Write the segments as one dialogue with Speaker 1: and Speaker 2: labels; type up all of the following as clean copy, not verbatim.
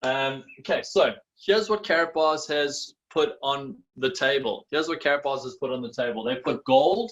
Speaker 1: Okay, so here's what Karatbars has put on the table. Here's what Karatbars has put on the table. They put gold,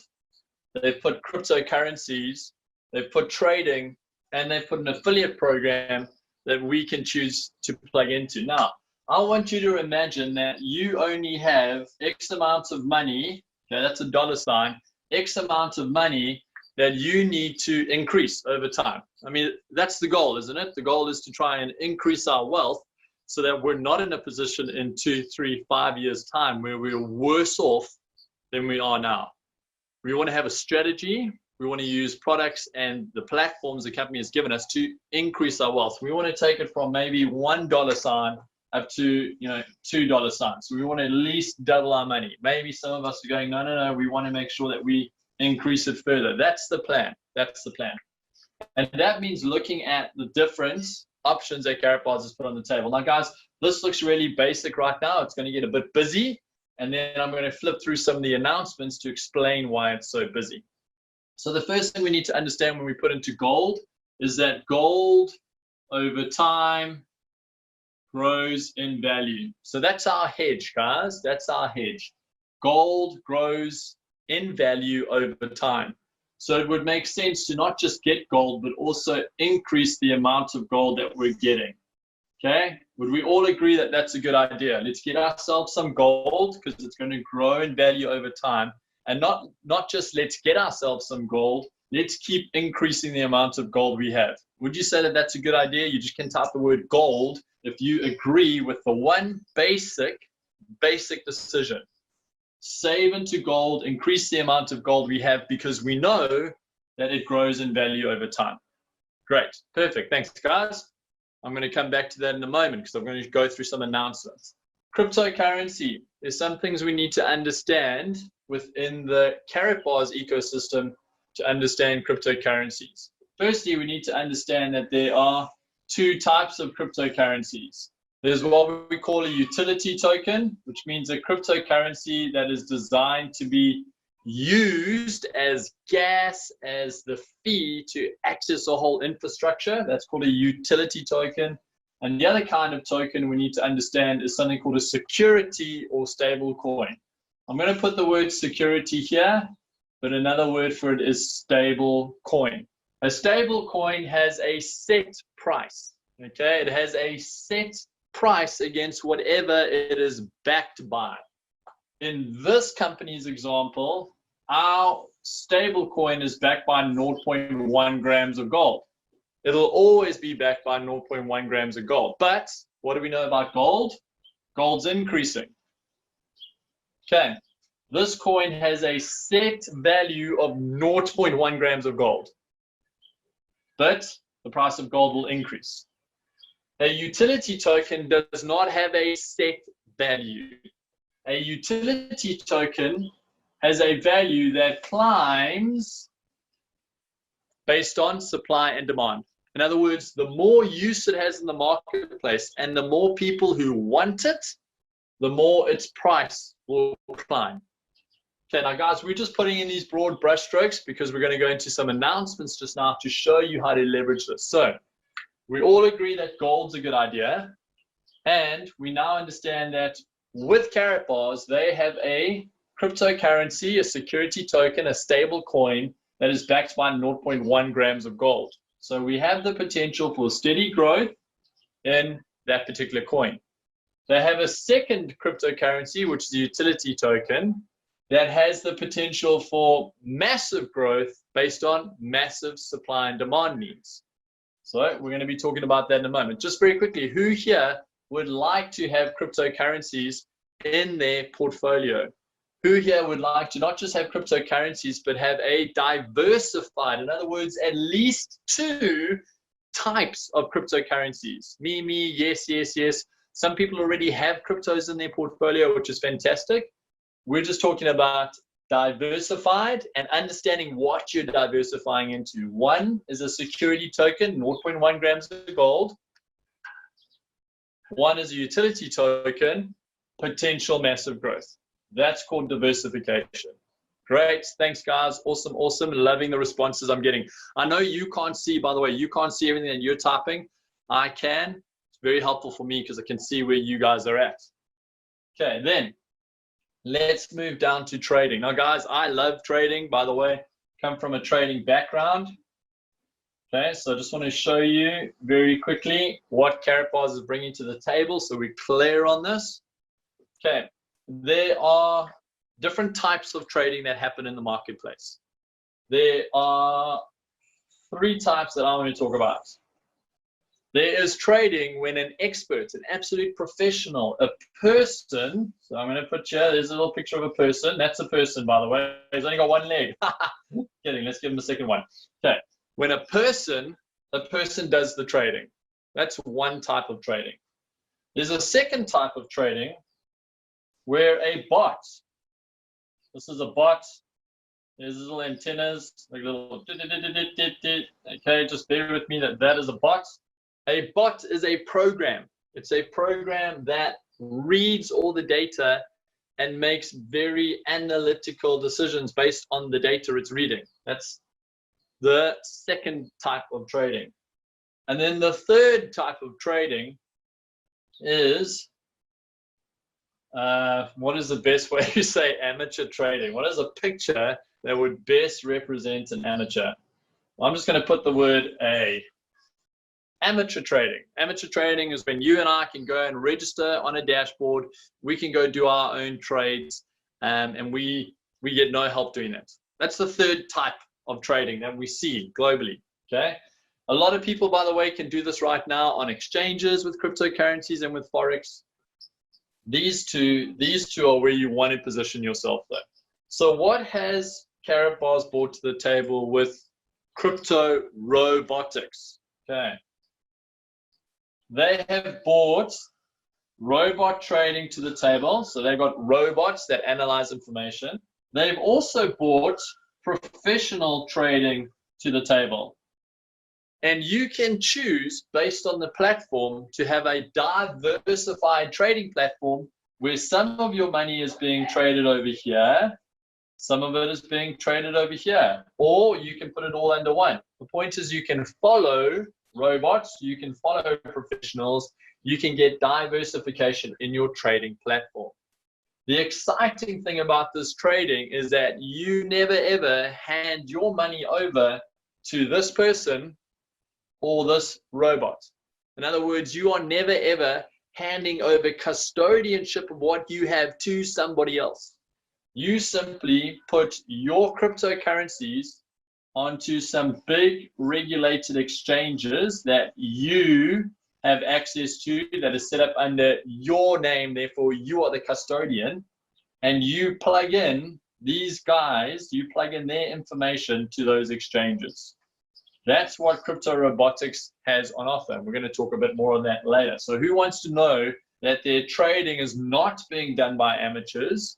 Speaker 1: they've put cryptocurrencies, they've put trading, and they've put an affiliate program that we can choose to plug into. Now, I want you to imagine that you only have X amount of money, okay, that's a dollar sign, X amount of money that you need to increase over time. I mean, that's the goal, isn't it? The goal is to try and increase our wealth so that we're not in a position in 2, 3, 5 years' time where we're worse off than we are now. We want to have a strategy. We want to use products and the platforms the company has given us to increase our wealth. We want to take it from maybe $1 sign up to $2 signs. So we want to at least double our money. Maybe some of us are going, no, we want to make sure that we increase it further. That's the plan. That's the plan. And that means looking at the different options that Karatbars has put on the table. Now, guys, this looks really basic right now. It's going to get a bit busy. And then I'm going to flip through some of the announcements to explain why it's so busy. So the first thing we need to understand when we put into gold is that gold over time grows in value. So that's our hedge, guys. That's our hedge. Gold grows in value over time. So it would make sense to not just get gold, but also increase the amount of gold that we're getting. Okay, would we all agree that that's a good idea? Let's get ourselves some gold because it's going to grow in value over time. And not just let's get ourselves some gold, let's keep increasing the amount of gold we have. Would you say that that's a good idea? You just can type the word gold if you agree with the one basic decision. Save into gold, increase the amount of gold we have because we know that it grows in value over time. Great, perfect, thanks guys. I'm going to come back to that in a moment because I'm going to go through some announcements. Cryptocurrency, there's some things we need to understand within the Karatbars ecosystem to understand cryptocurrencies. Firstly, we need to understand that there are two types of cryptocurrencies. There's what we call a utility token, which means a cryptocurrency that is designed to be used as gas, as the fee to access a whole infrastructure. That's called a utility token. And the other kind of token we need to understand is something called a security or stable coin. I'm going to put the word security here, but another word for it is stable coin. A stable coin has a set price. Okay, it has a set price against whatever it is backed by. In this company's example, our stable coin is backed by 0.1 grams of gold. It'll always be backed by 0.1 grams of gold. But what do we know about gold? Gold's increasing. Okay, this coin has a set value of 0.1 grams of gold. But the price of gold will increase. A utility token does not have a set value. A utility token has a value that climbs based on supply and demand. In other words, the more use it has in the marketplace and the more people who want it, the more its price will climb. Okay, now guys, we're just putting in these broad brushstrokes because we're going to go into some announcements just now to show you how to leverage this. So we all agree that gold's a good idea. And we now understand that with Karatbars, they have a cryptocurrency, a security token, a stable coin that is backed by 0.1 grams of gold. So we have the potential for steady growth in that particular coin. They have a second cryptocurrency, which is a utility token, that has the potential for massive growth based on massive supply and demand needs. So we're going to be talking about that in a moment. Just very quickly, who here would like to have cryptocurrencies in their portfolio? Who here would like to not just have cryptocurrencies, but have a diversified, in other words, at least 2 types of cryptocurrencies? Me, yes, yes, yes. Some people already have cryptos in their portfolio, which is fantastic. We're just talking about diversified and understanding what you're diversifying into. One is a security token, 0.1 grams of gold. One is a utility token, potential massive growth. That's called diversification. Great, thanks guys, awesome, awesome. Loving the responses I'm getting. I know you can't see, by the way, you can't see everything that you're typing. I can. very helpful for me because I can see where you guys are at. Okay, then let's move down to trading. Now, guys, I love trading, by the way, come from a trading background. Okay, so I just want to show you very quickly what Karatbars is bringing to the table so we're clear on this. Okay, there are different types of trading that happen in the marketplace. There are 3 types that I want to talk about. There is trading when an expert, an absolute professional, a person, so I'm going to put here, there's a little picture of a person. That's a person, by the way. He's only got 1 leg. Kidding, let's give him a second one. Okay, when a person does the trading. That's one type of trading. There's a second type of trading where a bot, this is a bot, there's little antennas, like little, okay, just bear with me that is a bot. A bot is a program. It's a program that reads all the data and makes very analytical decisions based on the data it's reading. That's the second type of trading. And then the third type of trading is, what is the best way to say amateur trading? What is a picture that would best represent an amateur? Well, I'm just going to put the word amateur trading. Amateur trading is when you and I can go and register on a dashboard. We can go do our own trades, and we get no help doing that. That's the third type of trading that we see globally. Okay, a lot of people, by the way, can do this right now on exchanges with cryptocurrencies and with forex. These two are where you want to position yourself though. So what has Karatbars brought to the table with crypto robotics? Okay, they have brought robot trading to the table. So they've got robots that analyze information. They've also brought professional trading to the table. And you can choose based on the platform to have a diversified trading platform where some of your money is being traded over here, some of it is being traded over here, or you can put it all under one. The point is you can follow robots, you can follow professionals, you can get diversification in your trading platform. The exciting thing about this trading is that you never ever hand your money over to this person or this robot. In other words, you are never ever handing over custodianship of what you have to somebody else. You simply put your cryptocurrencies onto some big regulated exchanges that you have access to, that is set up under your name, therefore you are the custodian, and you plug in these guys, you plug in their information to those exchanges. That's what crypto robotics has on offer. We're going to talk a bit more on that later. So who wants to know that their trading is not being done by amateurs,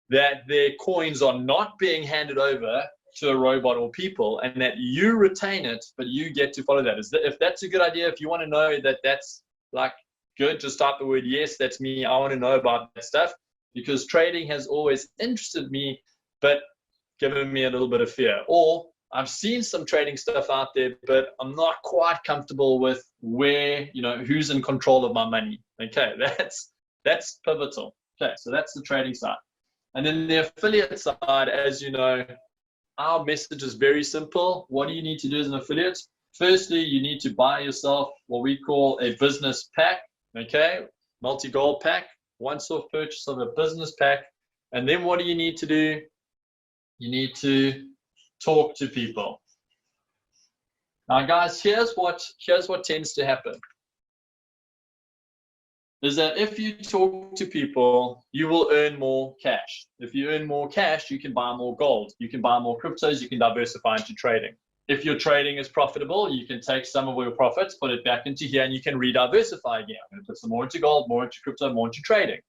Speaker 1: that their coins are not being handed over to a robot or people, and that you retain it, but you get to follow that? If that's a good idea, if you want to know that that's like good, just type the word yes, that's me. I want to know about that stuff, because trading has always interested me, but given me a little bit of fear. Or I've seen some trading stuff out there, but I'm not quite comfortable with where, who's in control of my money. Okay, that's pivotal. Okay, so that's the trading side. And then the affiliate side, as you know, our message is very simple. What do you need to do as an affiliate? Firstly, you need to buy yourself what we call a business pack, okay? Multi-goal pack, once-off purchase of a business pack. And then what do you need to do? You need to talk to people. Now, guys, here's what tends to happen. Is that if you talk to people, you will earn more cash. If you earn more cash, you can buy more gold. You can buy more cryptos. You can diversify into trading. If your trading is profitable, you can take some of your profits, put it back into here, and you can re-diversify again. I'm going to put some more into gold, more into crypto, more into trading.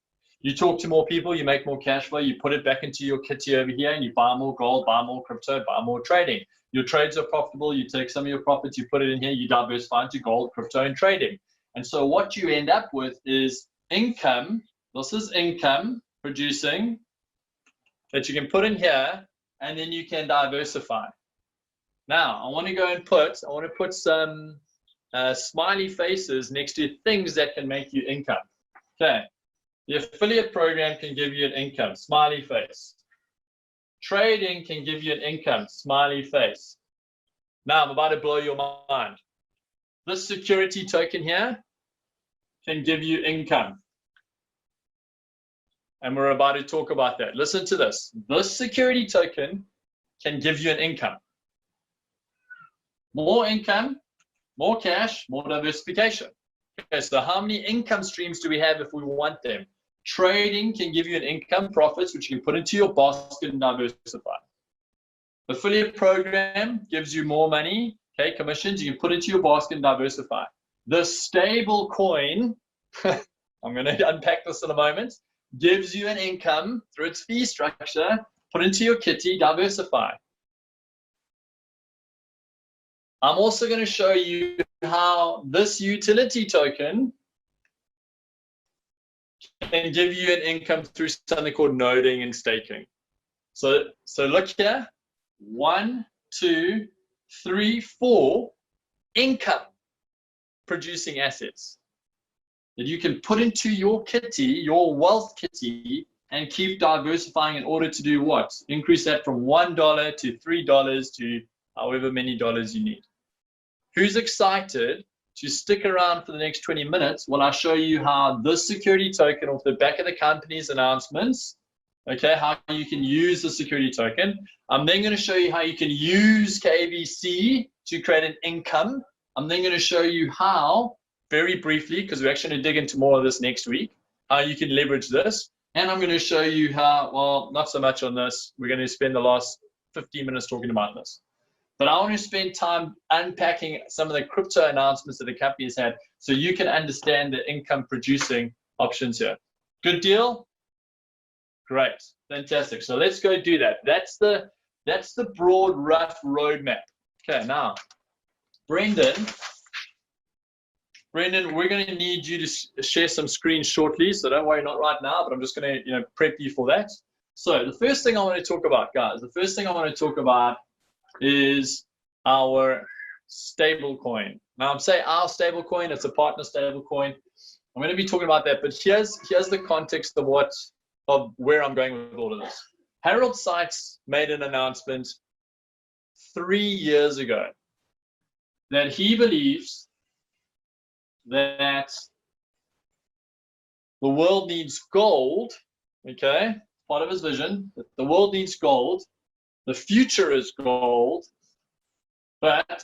Speaker 1: You talk to more people, you make more cash flow, you put it back into your kitty over here, and you buy more gold, buy more crypto, buy more trading. Your trades are profitable. You take some of your profits, you put it in here, you diversify into gold, crypto, and trading. And so what you end up with is income. This is income producing that you can put in here, and then you can diversify. Now, I want to put some smiley faces next to things that can make you income. Okay, the affiliate program can give you an income, smiley face. Trading can give you an income, smiley face. Now I'm about to blow your mind. This security token here can give you income. And we're about to talk about that. Listen to this. This security token can give you an income. More income, more cash, more diversification. Okay, so how many income streams do we have if we want them? Trading can give you an income, profits, which you can put into your basket and diversify. Affiliate program gives you more money, okay, commissions, you can put into your basket and diversify. The stable coin, I'm going to unpack this in a moment, gives you an income through its fee structure, put into your kitty, diversify. I'm also going to show you how this utility token can give you an income through something called noding and staking. So look here, 1, 2, 3, 4 income producing assets that you can put into your kitty, your wealth kitty, and keep diversifying in order to do what? Increase that from $1 to $3 to however many dollars you need. Who's excited to stick around for the next 20 minutes while I show you how this security token off the back of the company's announcements, okay, how you can use the security token. I'm then going to show you how you can use KBC to create an income. I'm then going to show you how, very briefly, because we're actually going to dig into more of this next week, how you can leverage this. And I'm going to show you how, well, not so much on this. We're going to spend the last 15 minutes talking about this. But I want to spend time unpacking some of the crypto announcements that the company has had so you can understand the income producing options here. Good deal? Great. Fantastic. So let's go do that. That's the broad, rough roadmap. Okay, now, Brendan, we're going to need you to share some screens shortly. So don't worry, not right now, but I'm just going to prep you for that. So the first thing I want to talk about, guys, is our stable coin. Now I'm saying our stable coin, it's a partner stable coin. I'm going to be talking about that, but here's the context of where I'm going with all of this. Harold Sykes made an announcement 3 years ago that he believes that the world needs gold, okay? Part of his vision, that the world needs gold. The future is gold, but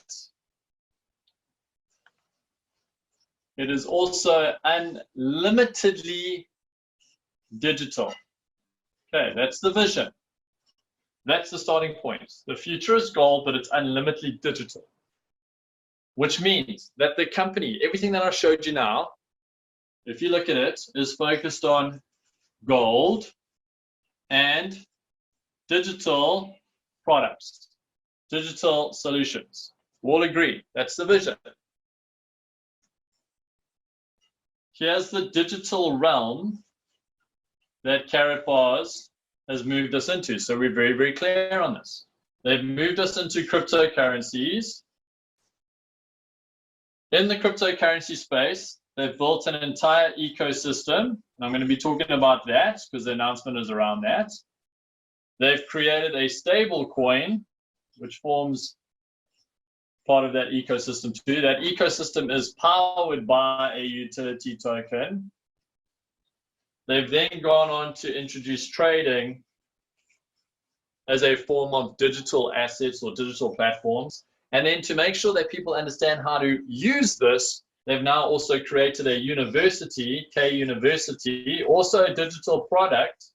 Speaker 1: it is also unlimitedly digital. Okay, that's the vision. That's the starting point. The future is gold, but it's unlimitedly digital. Which means that the company, everything that I showed you now, if you look at it, is focused on gold and digital products, digital solutions. We'll agree, that's the vision. Here's the digital realm that Karatbars has moved us into. So we're very, very clear on this. They've moved us into cryptocurrencies. In the cryptocurrency space, they've built an entire ecosystem. And I'm going to be talking about that because the announcement is around that. They've created a stable coin, which forms part of that ecosystem too. That ecosystem is powered by a utility token. They've then gone on to introduce trading as a form of digital assets or digital platforms. And then to make sure that people understand how to use this, they've now also created a university, K University, also a digital product,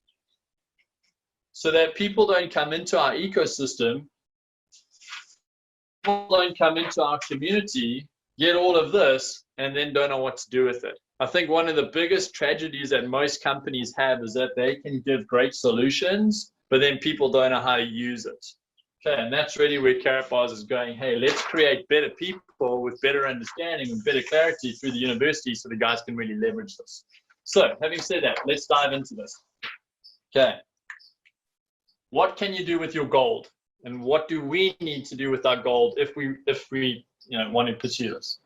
Speaker 1: so that people don't come into our ecosystem, people don't come into our community, get all of this, and then don't know what to do with it. I think one of the biggest tragedies that most companies have is that they can give great solutions, but then people don't know how to use it. Okay, and that's really where Karatbars is going. Hey, let's create better people with better understanding and better clarity through the university so the guys can really leverage this. So, having said that, let's dive into this. Okay. What can you do with your gold? And what do we need to do with our gold if we want to pursue this?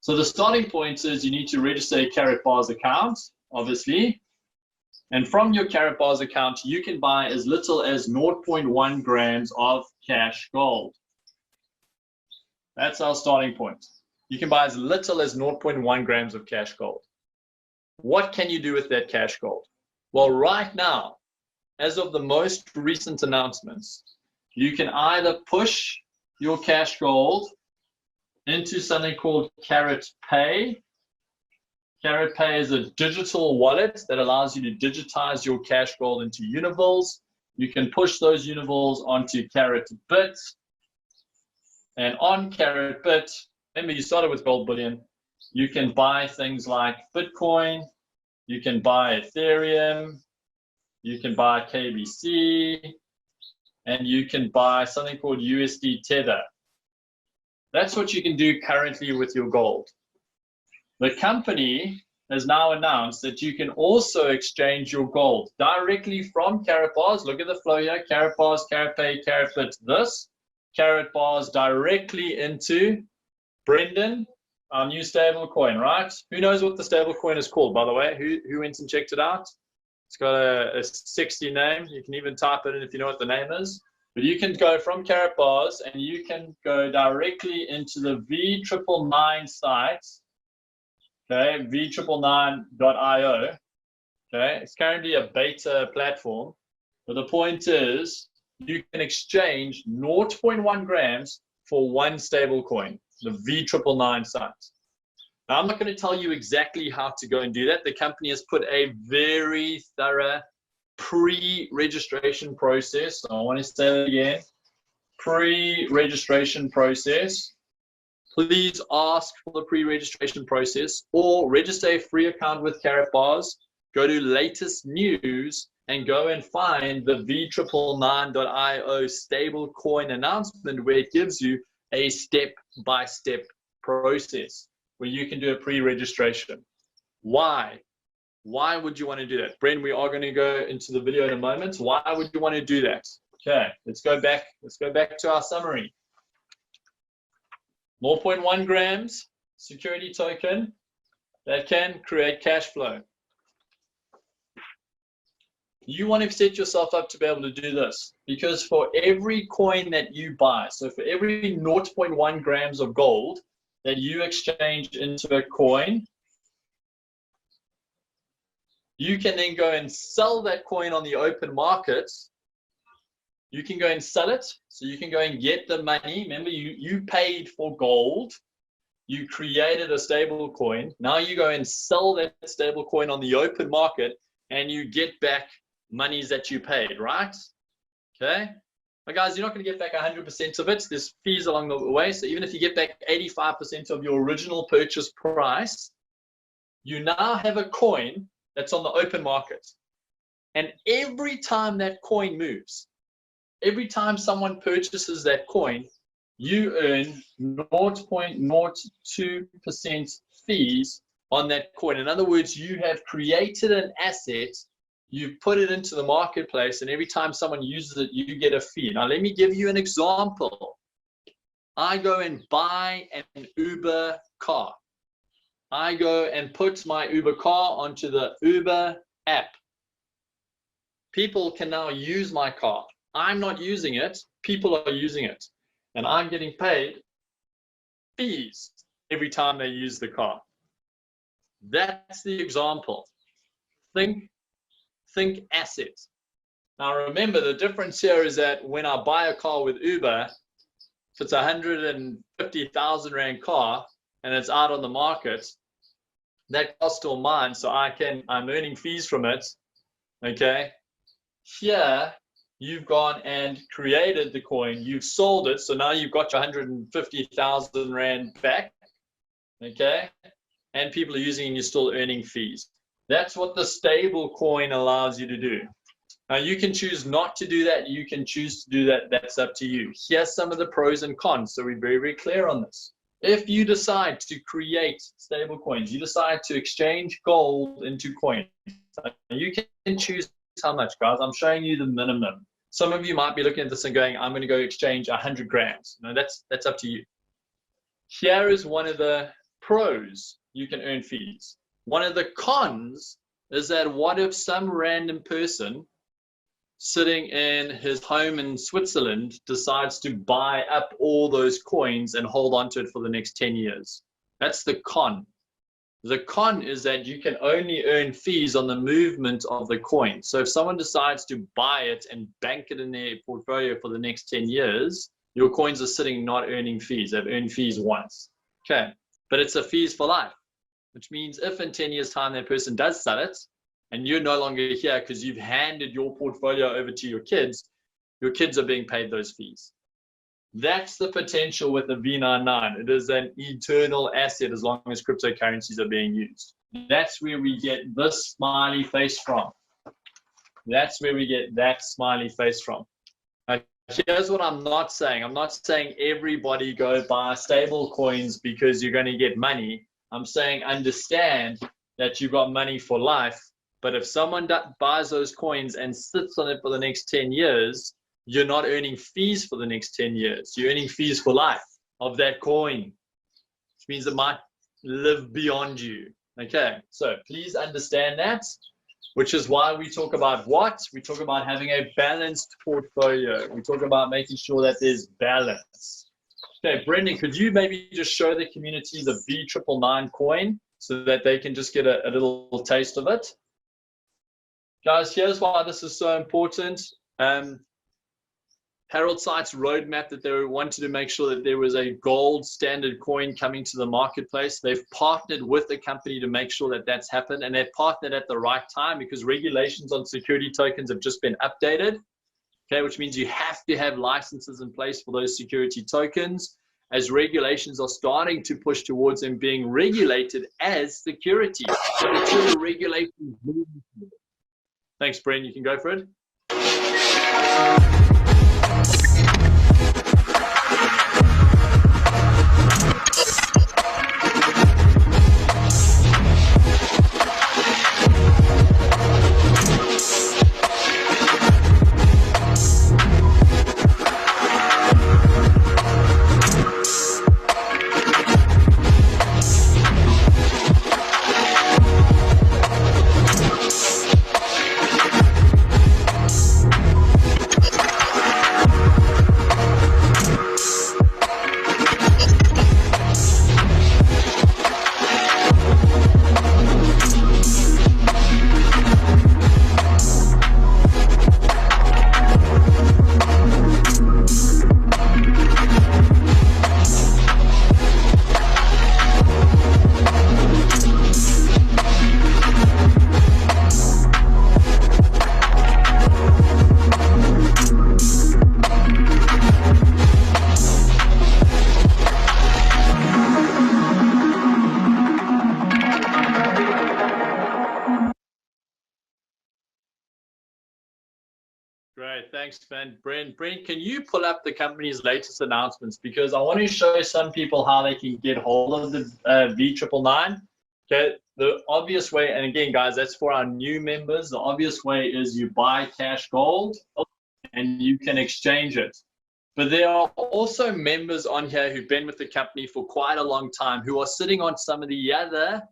Speaker 1: So the starting point is you need to register a Karatbars account, obviously. And from your Karatbars account, you can buy as little as 0.1 grams of cash gold. That's our starting point. You can buy as little as 0.1 grams of cash gold. What can you do with that cash gold? Well, right now, as of the most recent announcements, you can either push your cash gold into something called Karatpay. Karatpay is a digital wallet that allows you to digitize your cash gold into univols. You can push those univols onto Karatbit. And on Karatbit, remember you started with gold bullion, you can buy things like Bitcoin, you can buy Ethereum, you can buy KBC, and you can buy something called USD Tether. That's what you can do currently with your gold. The company has now announced that you can also exchange your gold directly from Karatbars. Look at the flow here, Karatbars, Karatpay, Karatbit, this. Karatbars directly into Brendan, our new stable coin, right? Who knows what the stable coin is called, by the way? Who went and checked it out? It's got a 60 name. You can even type it in if you know what the name is. But you can go from Karatbars and you can go directly into the V999 site. Okay, V999.io. Okay, it's currently a beta platform. But the point is, you can exchange 0.1 grams for one stable coin, the V999 site. Now, I'm not going to tell you exactly how to go and do that. The company has put a very thorough pre-registration process. I want to say that again. Pre-registration process. Please ask for the pre-registration process or register a free account with Karatbars. Go to latest news and go and find the V999.io stablecoin announcement where it gives you a step-by-step process where you can do a pre-registration. Why? Why would you want to do that? Bren, we are going to go into the video in a moment. Why would you want to do that? Okay, let's go back to our summary. 0.1 grams security token that can create cash flow. You want to set yourself up to be able to do this because for every coin that you buy, so for every 0.1 grams of gold that you exchange into a coin, you can then go and sell that coin on the open market. You can go and sell it, so you can go and get the money. Remember, you paid for gold. You created a stable coin. Now you go and sell that stable coin on the open market and you get back monies that you paid, right? Okay. But guys, you're not going to get back 100% of it. There's fees along the way. So even if you get back 85% of your original purchase price, you now have a coin that's on the open market. And every time that coin moves, every time someone purchases that coin, you earn 0.02% fees on that coin. In other words, you have created an asset, you've put it into the marketplace, and every time someone uses it, you get a fee. Now, let me give you an example. I go and buy an Uber car. I go and put my Uber car onto the Uber app. People can now use my car. I'm not using it, people are using it. And I'm getting paid fees every time they use the car. That's the example. Think asset. Now remember, the difference here is that when I buy a car with Uber, if it's a 150,000 Rand car and it's out on the market, that car's still mine, so I'm earning fees from it. Okay. Here, you've gone and created the coin, you've sold it, so now you've got your 150,000 Rand back, okay? And people are using it and you're still earning fees. That's what the stable coin allows you to do. Now, you can choose not to do that. You can choose to do that. That's up to you. Here's some of the pros and cons, so we're very, very clear on this. If you decide to create stable coins, you decide to exchange gold into coins, you can choose how much, guys. I'm showing you the minimum. Some of you might be looking at this and going, I'm going to go exchange 100 grams. No, that's up to you. Here is one of the pros, you can earn fees. One of the cons is that what if some random person sitting in his home in Switzerland decides to buy up all those coins and hold on to it for the next 10 years? That's the con. The con is that you can only earn fees on the movement of the coin. So if someone decides to buy it and bank it in their portfolio for the next 10 years, your coins are sitting not earning fees. They've earned fees once. Okay, but it's a fees for life, which means if in 10 years time that person does sell it and you're no longer here because you've handed your portfolio over to your kids are being paid those fees. That's the potential with the V99. It is an eternal asset as long as cryptocurrencies are being used. That's where we get this smiley face from. That's where we get that smiley face from. Here's what I'm not saying. I'm not saying everybody go buy stable coins because you're going to get money. I'm saying understand that you've got money for life. But if someone buys those coins and sits on it for the next 10 years, you're not earning fees for the next 10 years. You're earning fees for life of that coin, which means it might live beyond you. Okay, so please understand that, which is why we talk about what? We talk about having a balanced portfolio. We talk about making sure that there's balance. Okay, Brendan, could you maybe just show the community the V999 coin so that they can just get a little taste of it? Guys, here's why this is so important. Harold Site's roadmap that they wanted to make sure that there was a gold standard coin coming to the marketplace. They've partnered with a company to make sure that that's happened, and they've partnered at the right time because regulations on security tokens have just been updated, okay, which means you have to have licenses in place for those security tokens as regulations are starting to push towards them being regulated as security. So the regulations moving forward. Thanks, Bren. You can go for it. Great, thanks, Ben. Brent, can you pull up the company's latest announcements? Because I want to show some people how they can get hold of the V999. Okay, the obvious way, and again, guys, that's for our new members. The obvious way is you buy cash gold and you can exchange it. But there are also members on here who've been with the company for quite a long time who are sitting on some of the other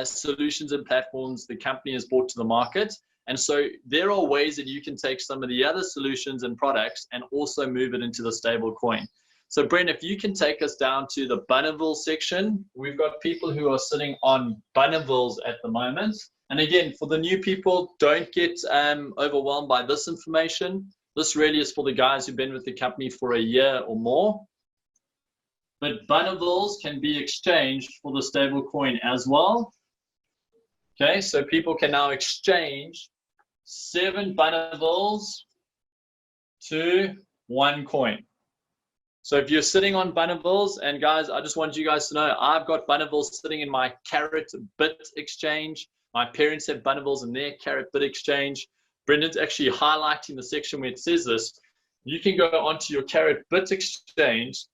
Speaker 1: solutions and platforms the company has brought to the market. And so there are ways that you can take some of the other solutions and products and also move it into the stable coin. So Brent, if you can take us down to the Bonneville section, we've got people who are sitting on Bonnevilles at the moment. And again, for the new people, don't get overwhelmed by this information. This really is for the guys who've been with the company for a year or more. But Bonnevilles can be exchanged for the stable coin as well. Okay, so people can now exchange 7 Bonnevilles to 1 coin. So if you're sitting on Bonnevilles, and guys, I just want you guys to know, I've got Bonnevilles sitting in my Karatbars exchange. My parents have Bonnevilles in their Karatbars exchange. Brendan's actually highlighting the section where it says this. You can go onto your Karatbars exchange,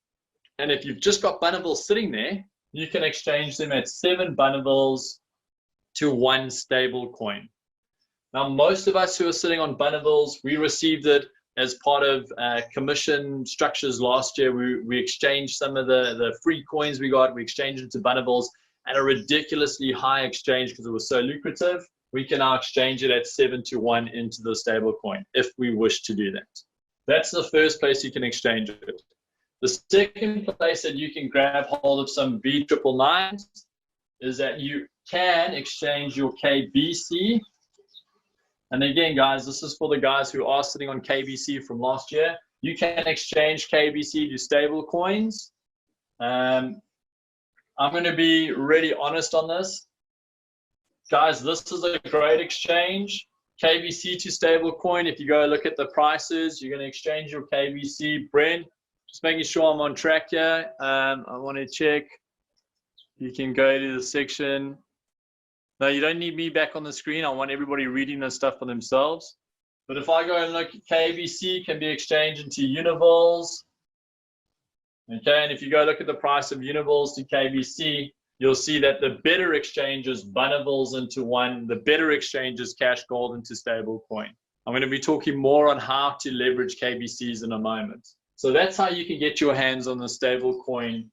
Speaker 1: and if you've just got Bonnevilles sitting there, you can exchange them at 7 Bonnevilles to 1 stable coin. Now, most of us who are sitting on Bonnevilles, we received it as part of commission structures last year, we exchanged some of the free coins we got. We exchanged into bunnables at a ridiculously high exchange because it was so lucrative. We can now exchange it at 7-to-1 into the stable coin if we wish to do that. That's the first place you can exchange it. The second place that you can grab hold of some V999s is that you can exchange your KBC. And again, guys, this is for the guys who are sitting on KBC from last year. You can exchange KBC to stable coins. I'm going to be really honest on this. Guys, this is a great exchange. KBC to stable coin. If you go look at the prices, you're going to exchange your KBC. Brent, just making sure I'm on track here. I want to check. You can go to the section. No, you don't need me back on the screen. I want everybody reading this stuff for themselves. But if I go and look, KBC can be exchanged into Univols. Okay, and if you go look at the price of Univols to KBC, you'll see that the better exchange is bunnables into one. The better exchange is cash gold into stable coin. I'm going to be talking more on how to leverage KBCs in a moment. So that's how you can get your hands on the stable coin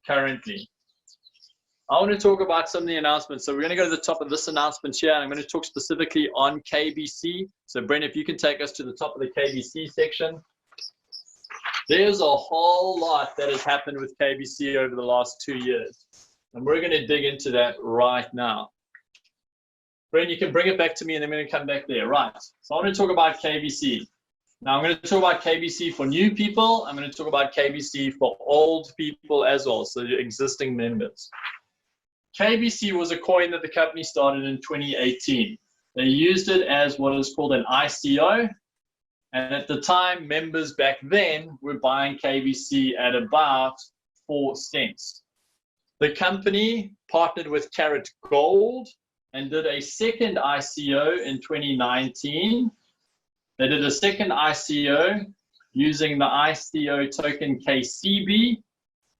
Speaker 1: currently. I want to talk about some of the announcements. So we're going to go to the top of this announcement here. And I'm going to talk specifically on KBC. So Brent, if you can take us to the top of the KBC section. There's a whole lot that has happened with KBC over the last 2 years. And we're going to dig into that right now. Brent, you can bring it back to me and then we're going to come back there. Right. So I want to talk about KBC. Now I'm going to talk about KBC for new people. I'm going to talk about KBC for old people as well. So the existing members. KBC was a coin that the company started in 2018. They used it as what is called an ICO. And at the time, members back then were buying KBC at about 4 cents. The company partnered with Karat Gold and did a second ICO in 2019. They did a second ICO using the ICO token KCB.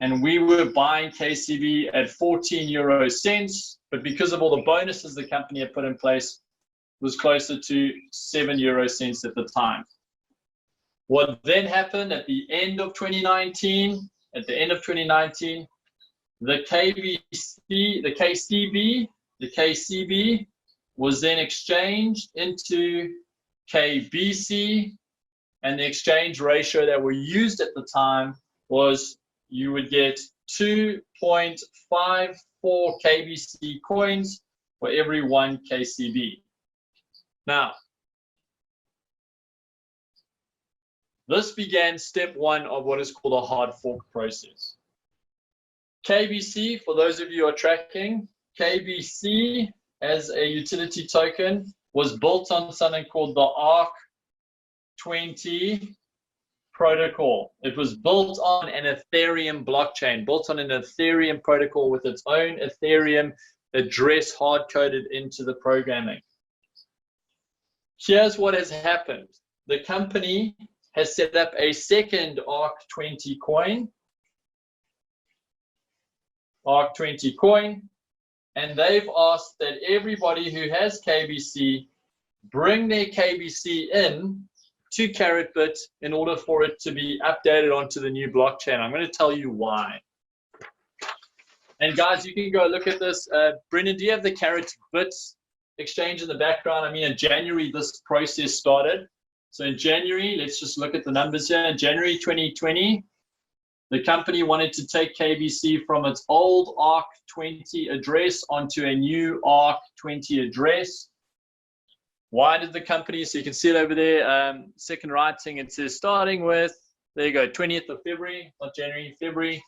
Speaker 1: And we were buying KCB at 14 euro cents, but because of all the bonuses the company had put in place, it was closer to 7 euro cents at the time. What then happened at the end of 2019, the KCB was then exchanged into KBC, and the exchange ratio that were used at the time was you would get 2.54 KBC coins for every 1 KCB. Now, this began step 1 of what is called a hard fork process. KBC, for those of you who are tracking, KBC as a utility token was built on something called the ARC20 protocol. It was built on an Ethereum blockchain, built on an Ethereum protocol with its own Ethereum address hard-coded into the programming. Here's what has happened. The company has set up a second ARC20 coin, and they've asked that everybody who has KBC bring their KBC in to Karatbars in order for it to be updated onto the new blockchain. I'm going to tell you why. And guys, you can go look at this. Brendan, do you have the Karatbars exchange in the background? I mean, in January, this process started. So in January, let's just look at the numbers here. In January 2020, the company wanted to take KBC from its old ARC20 address onto a new ARC20 address. Why did the company, so you can see it over there, second writing, it says starting with, there you go, 20th of February, not January, February.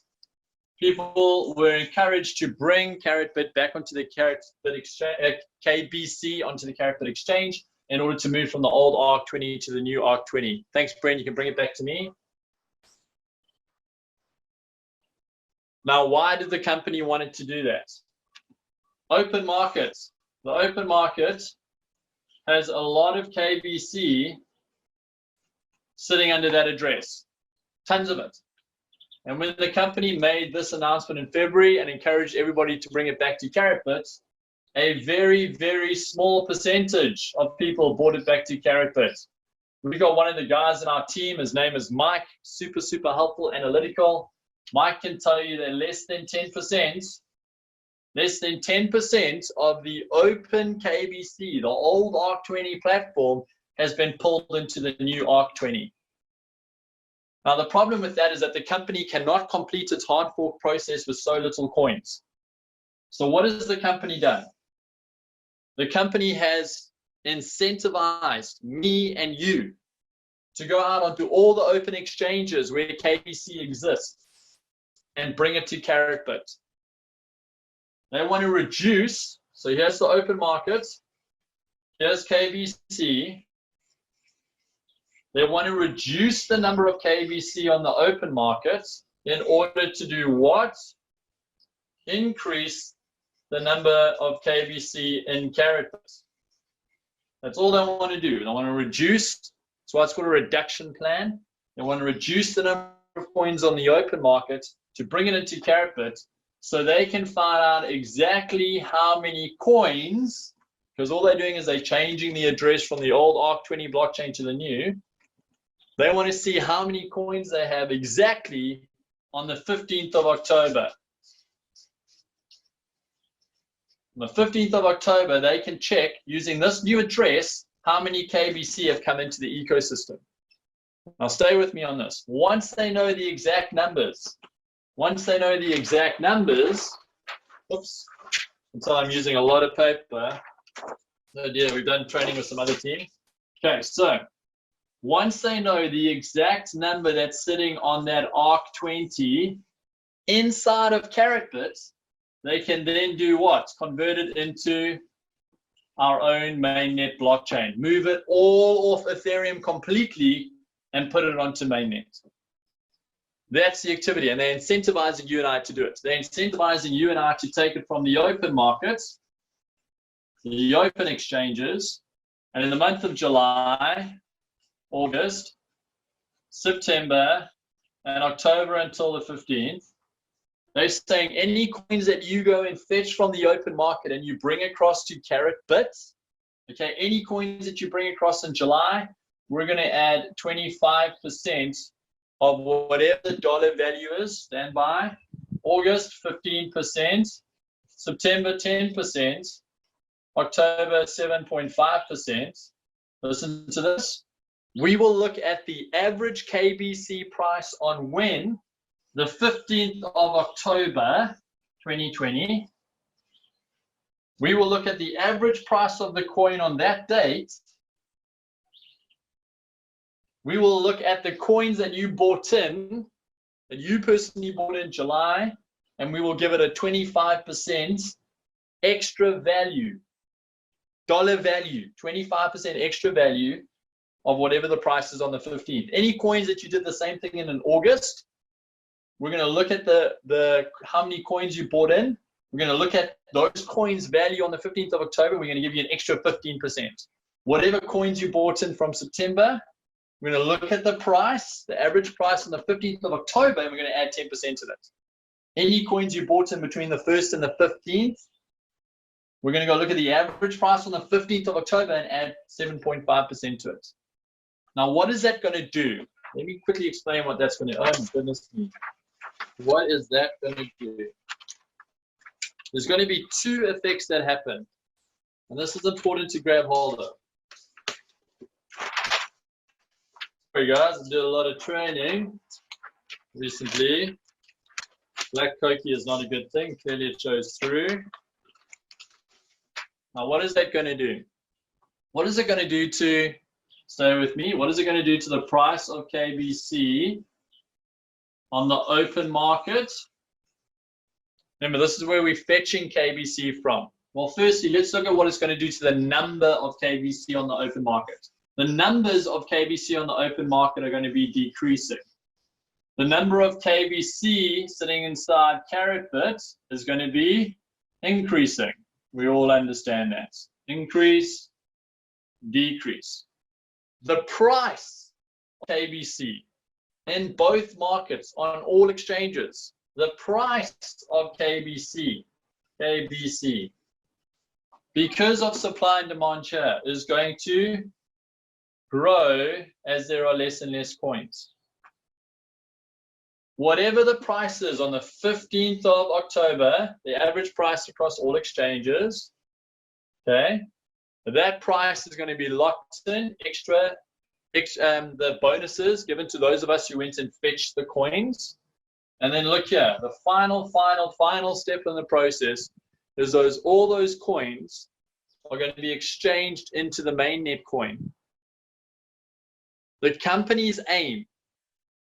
Speaker 1: People were encouraged to bring Karatbars back onto the Karatbars exchange, KBC onto the Karatbars exchange in order to move from the old ARC20 to the new ARC20. Thanks, Brent, you can bring it back to me. Now, why did the company want to do that? Open markets. The open market has a lot of KBC sitting under that address, tons of it. And when the company made this announcement in February and encouraged everybody to bring it back to Karatbars, a very, very small percentage of people brought it back to Karatbars. We got one of the guys in our team. His name is Mike. Super, super helpful, analytical. Mike can tell you that less than 10% of the open KBC, the old ARC20 platform, has been pulled into the new ARC20. Now, the problem with that is that the company cannot complete its hard fork process with so little coins. So what has the company done? The company has incentivized me and you to go out onto all the open exchanges where KBC exists and bring it to Karatbars. They want to reduce, so here's the open market, here's KBC. They want to reduce the number of KBC on the open market in order to do what? Increase the number of KBC in Karatbars. That's all they want to do. They want to reduce, that's why it's called a reduction plan. They want to reduce the number of coins on the open market to bring it into Karatbars so they can find out exactly how many coins, because all they're doing is they're changing the address from the old ARC20 blockchain to the new. They want to see how many coins they have exactly on the 15th of October. On the 15th of October, they can check using this new address how many KBC have come into the ecosystem. Now stay with me on this. Once they know the exact numbers, oops, until I'm using a lot of paper. Oh dear, we've done training with some other teams. Okay, so once they know the exact number that's sitting on that ARC20 inside of Karatbars, they can then do what? Convert it into our own mainnet blockchain. Move it all off Ethereum completely and put it onto mainnet. That's the activity, and they're incentivizing you and I to do it. They're incentivizing you and I to take it from the open markets, the open exchanges, and in the month of July, August, September, and October until the 15th, they're saying any coins that you go and fetch from the open market and you bring across to Karatbars, okay, any coins that you bring across in July, we're going to add 25% of whatever the dollar value is. Stand by. August, 15%. September, 10%. October, 7.5%. Listen to this. We will look at the average KBC price on when? The 15th of October, 2020. We will look at the average price of the coin on that date. We will look at the coins that you bought in, that you personally bought in July, and we will give it a 25% extra value, dollar value, 25% extra value of whatever the price is on the 15th. Any coins that you did the same thing in August, we're going to look at the how many coins you bought in. We're going to look at those coins' value on the 15th of October. We're going to give you an extra 15%. Whatever coins you bought in from September, we're going to look at the price, the average price on the 15th of October, and we're going to add 10% to that. Any coins you bought in between the 1st and the 15th, we're going to go look at the average price on the 15th of October and add 7.5% to it. Now, what is that going to do? Let me quickly explain what that's going to do. Oh, goodness me. What is that going to do? There's going to be two effects that happen. And this is important to grab hold of. Sorry guys, I did a lot of training recently. Black Cokie is not a good thing. Clearly it shows through. Now what is that going to do? What is it going to do to, stay with me, what is it going to do to the price of KBC on the open market? Remember, this is where we're fetching KBC from. Well, firstly, let's look at what it's going to do to the number of KBC on the open market. The numbers of KBC on the open market are going to be decreasing. The number of KBC sitting inside Karatbars is going to be increasing. We all understand that. Increase, decrease. The price of KBC in both markets on all exchanges, the price of KBC, because of supply and demand here, is going to grow as there are less and less coins. Whatever the price is on the 15th of October, the average price across all exchanges, okay, that price is going to be locked in, the bonuses given to those of us who went and fetched the coins. And then look here, the final step in the process is all those coins are going to be exchanged into the mainnet coin. The company's aim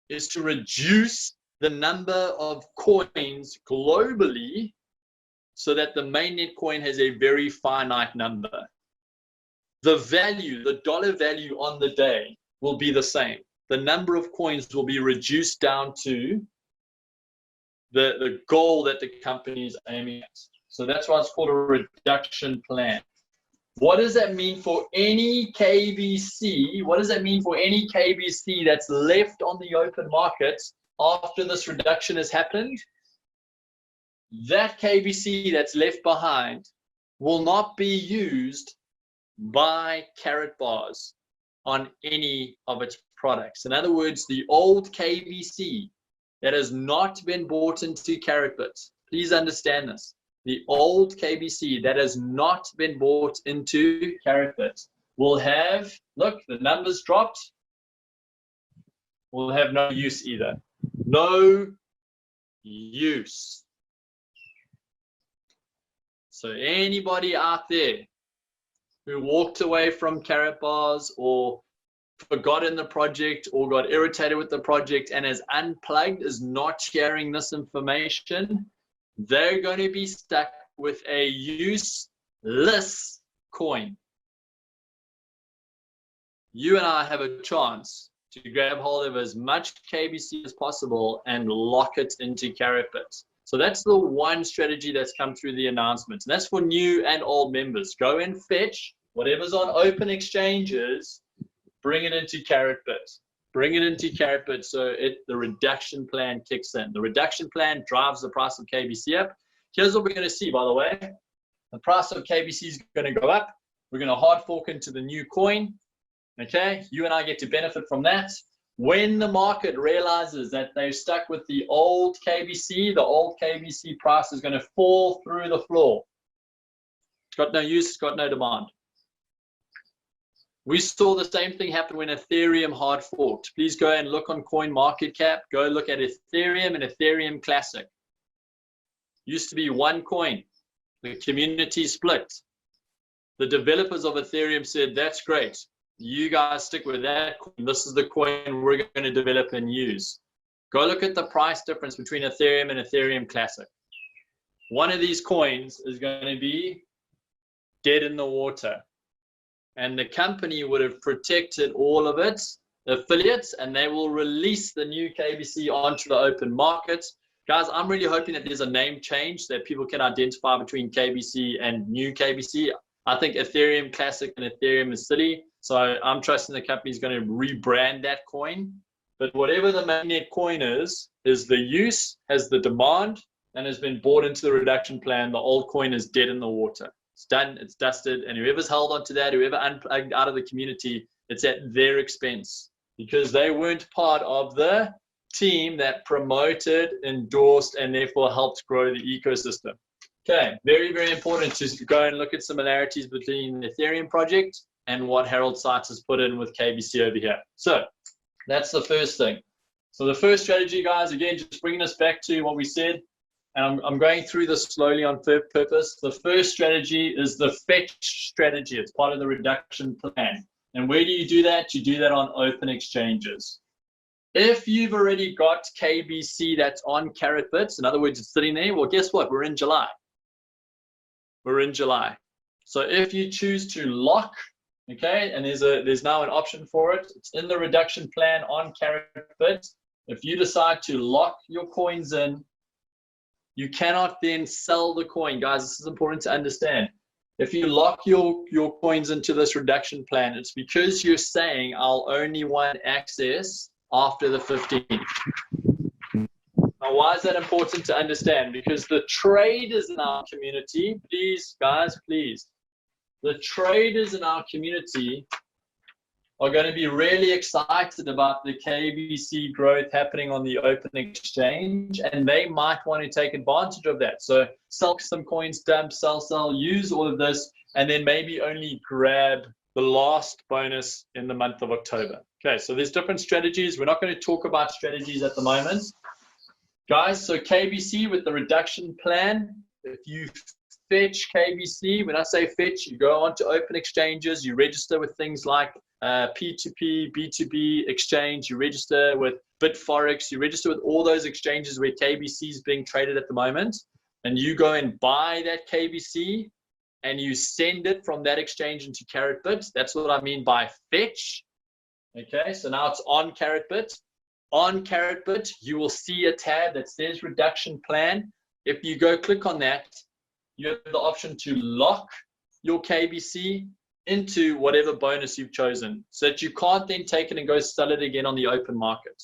Speaker 1: is to reduce the number of coins globally so that the mainnet coin has a very finite number. The value, the dollar value on the day will be the same. The number of coins will be reduced down to the goal that the company is aiming at. So that's why it's called a reduction plan. What does that mean for any KBC? What does that mean for any KBC that's left on the open market after this reduction has happened? That KBC that's left behind will not be used by Karatbars on any of its products. In other words, the old KBC that has not been bought into Karatbars, please understand this. The old KBC that has not been bought into Karatbars will have, look, the numbers dropped, will have no use either. No use. So anybody out there who walked away from Karatbars or forgotten the project or got irritated with the project and has unplugged, is not sharing this information, they're going to be stuck with a useless coin. You and I have a chance to grab hold of as much KBC as possible and lock it into Karatbars. So that's the one strategy that's come through the announcements. And that's for new and old members. Go and fetch whatever's on open exchanges, bring it into Karatbars. Bring it into Karatbars so the reduction plan kicks in. The reduction plan drives the price of KBC up. Here's what we're going to see, by the way. The price of KBC is going to go up. We're going to hard fork into the new coin. Okay, you and I get to benefit from that. When the market realizes that they're stuck with the old KBC, the old KBC price is going to fall through the floor. It's got no use, it's got no demand. We saw the same thing happen when Ethereum hard forked. Please go and look on CoinMarketCap. Go look at Ethereum and Ethereum Classic. Used to be one coin. The community split. The developers of Ethereum said, that's great. You guys stick with that coin. This is the coin we're going to develop and use. Go look at the price difference between Ethereum and Ethereum Classic. One of these coins is going to be dead in the water. And the company would have protected all of its affiliates, and they will release the new KBC onto the open market. Guys, I'm really hoping that there's a name change that people can identify between KBC and new KBC. I think Ethereum Classic and Ethereum is silly, so I'm trusting the company is going to rebrand that coin. But whatever the mainnet coin is the use, has the demand, and has been bought into the reduction plan. The old coin is dead in the water. It's done, it's dusted, and whoever's held on to that, whoever unplugged out of the community, it's at their expense because they weren't part of the team that promoted, endorsed, and therefore helped grow the ecosystem. Okay, very, very important to go and look at similarities between the Ethereum project and what Harold Seitz has put in with KBC over here. So that's the first thing. So the first strategy, guys, again, just bringing us back to what we said. And I'm going through this slowly on purpose. The first strategy is the fetch strategy. It's part of the reduction plan. And where do you do that? You do that on open exchanges. If you've already got KBC that's on Karatbars, in other words, it's sitting there, well, guess what? We're in July. We're in July. So if you choose to lock, okay, and there's now an option for it. It's in the reduction plan on Karatbars. If you decide to lock your coins in, you cannot then sell the coin. Guys, this is important to understand. If you lock your coins into this reduction plan, it's because you're saying I'll only want access after the 15th. Now, why is that important to understand? Because the traders in our community, please, guys, please, the traders in our community are going to be really excited about the KBC growth happening on the open exchange, and they might want to take advantage of that. So sell some coins, dump, sell, use all of this, and then maybe only grab the last bonus in the month of October. Okay, so there's different strategies. We're not going to talk about strategies at the moment. Guys, so KBC with the reduction plan, if you fetch KBC, when I say fetch, you go onto open exchanges, you register with things like P2P, B2B exchange, you register with BitForex, you register with all those exchanges where KBC is being traded at the moment, and you go and buy that KBC and you send it from that exchange into Karatbars. That's what I mean by fetch. Okay, so now it's on Karatbars. On Karatbars, you will see a tab that says reduction plan. If you go click on that, you have the option to lock your KBC into whatever bonus you've chosen, so that you can't then take it and go sell it again on the open market.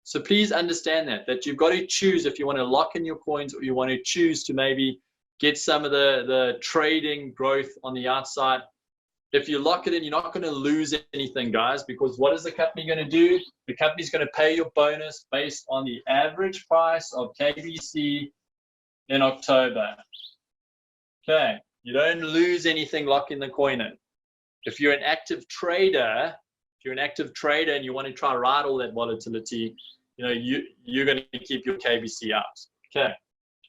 Speaker 1: So please understand that you've got to choose if you want to lock in your coins, or you want to choose to maybe get some of the trading growth on the outside. If you lock it in, you're not going to lose anything, guys, because what is the company going to do? The company's going to pay your bonus based on the average price of KBC in October. Okay, you don't lose anything locking the coin in. If you're an active trader, and you want to try ride all that volatility, you're going to keep your KBC out. Okay.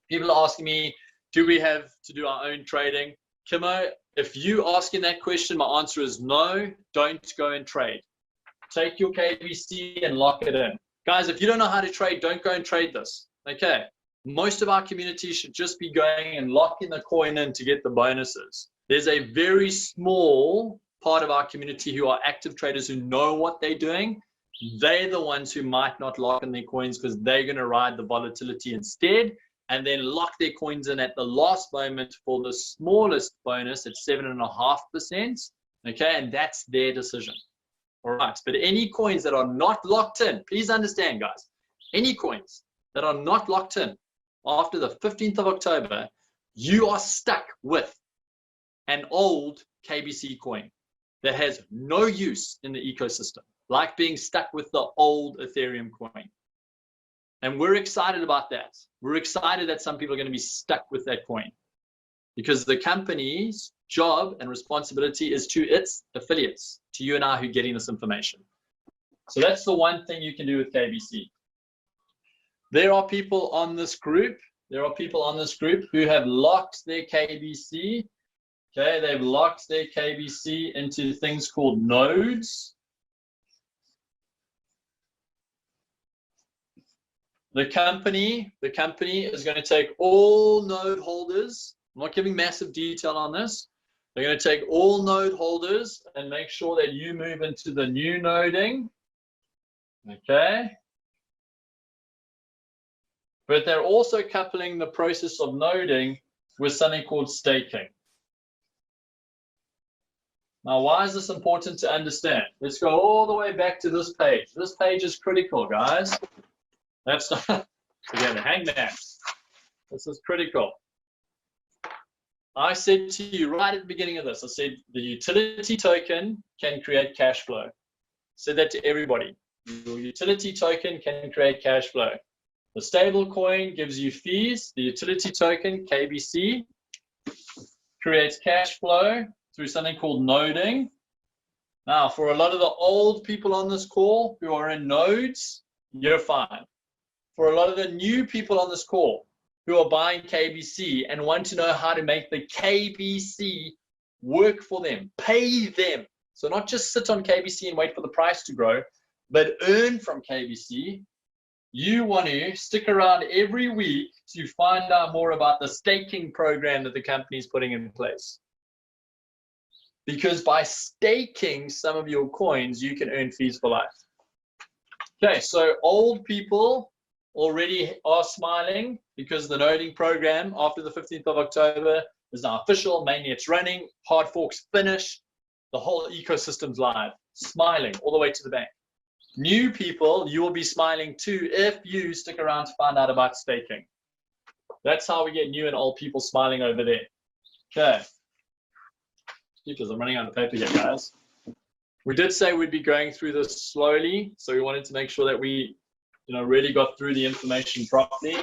Speaker 1: People are asking me, do we have to do our own trading? Kimo, if you asking that question, my answer is no, don't go and trade. Take your KBC and lock it in. Guys, if you don't know how to trade, don't go and trade this. Okay. Most of our community should just be going and locking the coin in to get the bonuses. There's a very small part of our community who are active traders who know what they're doing. They're the ones who might not lock in their coins because they're going to ride the volatility instead, and then lock their coins in at the last moment for the smallest bonus at 7.5%. Okay, and that's their decision. All right, but any coins that are not locked in, please understand, guys, any coins that are not locked in after the 15th of October, you are stuck with an old KBC coin that has no use in the ecosystem, like being stuck with the old Ethereum coin. And we're excited about that. We're excited that some people are going to be stuck with that coin, because the company's job and responsibility is to its affiliates, to you and I who are getting this information. So that's the one thing you can do with KBC. There are people on this group. Who have locked their KBC. Okay, they've locked their KBC into things called nodes. The company is going to take all node holders. I'm not giving massive detail on this. They're going to take all node holders and make sure that you move into the new noding. Okay. But they're also coupling the process of noding with something called staking. Now, why is this important to understand? Let's go all the way back to this page. This page is critical, guys. That's not, again, hang there. This is critical. I said to you right at the beginning of this, I said the utility token can create cash flow. I said that to everybody. Your utility token can create cash flow. The stable coin gives you fees. The utility token, KBC, creates cash flow through something called noding. Now, for a lot of the old people on this call who are in nodes, you're fine. For a lot of the new people on this call who are buying KBC and want to know how to make the KBC work for them, pay them. So not just sit on KBC and wait for the price to grow, but earn from KBC. You want to stick around every week to find out more about the staking program that the company is putting in place. Because by staking some of your coins, you can earn fees for life. Okay, so old people already are smiling because the noding program after the 15th of October is now official. Mainly it's running, hard forks finished, the whole ecosystem's live, smiling all the way to the bank. New people, you will be smiling too if you stick around to find out about staking. That's how we get new and old people smiling over there. Okay. Because I'm running out of paper here, guys. We did say we'd be going through this slowly, so we wanted to make sure that we, really got through the information properly.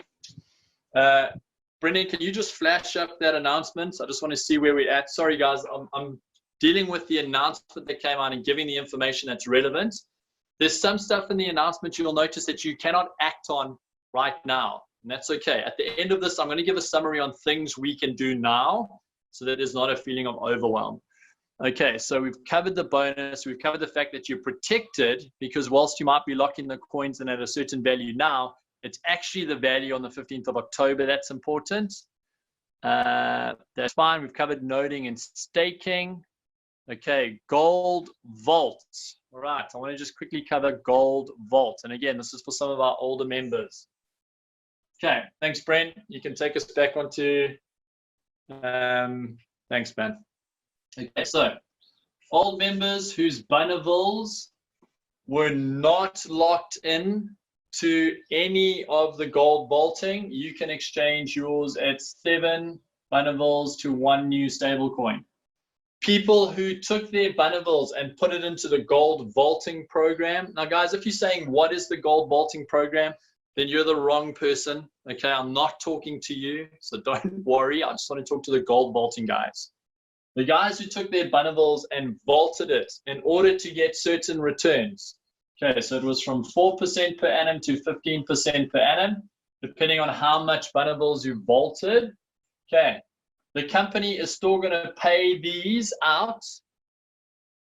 Speaker 1: Brendan, can you just flash up that announcement? I just want to see where we're at. Sorry, guys, I'm dealing with the announcement that came out and giving the information that's relevant. There's some stuff in the announcement you'll notice that you cannot act on right now, and that's okay. At the end of this, I'm going to give a summary on things we can do now so that there's not a feeling of overwhelm. Okay, so we've covered the bonus. We've covered the fact that you're protected because whilst you might be locking the coins in at a certain value now, it's actually the value on the 15th of October that's important. That's fine. We've covered noting and staking. Okay, gold vaults. All right, I want to just quickly cover gold vault. And again, this is for some of our older members. Okay, thanks, Brent. You can take us back onto, thanks, man. Okay, so old members whose Bunnavilles were not locked in to any of the gold vaulting, you can exchange yours at 7 Bunnavilles to 1 new stable coin. People who took their Bunnavilles and put it into the gold vaulting program. Now, guys, if you're saying, what is the gold vaulting program? Then you're the wrong person. Okay, I'm not talking to you, so don't worry. I just want to talk to the gold vaulting guys. The guys who took their Bunnavilles and vaulted it in order to get certain returns. Okay, so it was from 4% per annum to 15% per annum, depending on how much Bunnavilles you vaulted. Okay, the company is still going to pay these out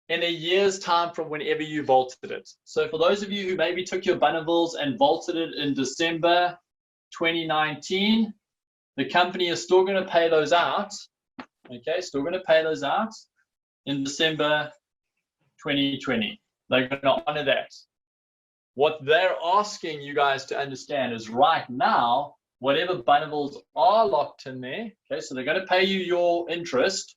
Speaker 1: in a year's time from whenever you vaulted it. So for those of you who maybe took your Bunnavilles and vaulted it in December 2019, the company is still going to pay those out. Okay, still going to pay those out in December 2020. They're going to honor that. What they're asking you guys to understand is right now, whatever Bunnavilles are locked in there, okay, so they're going to pay you your interest,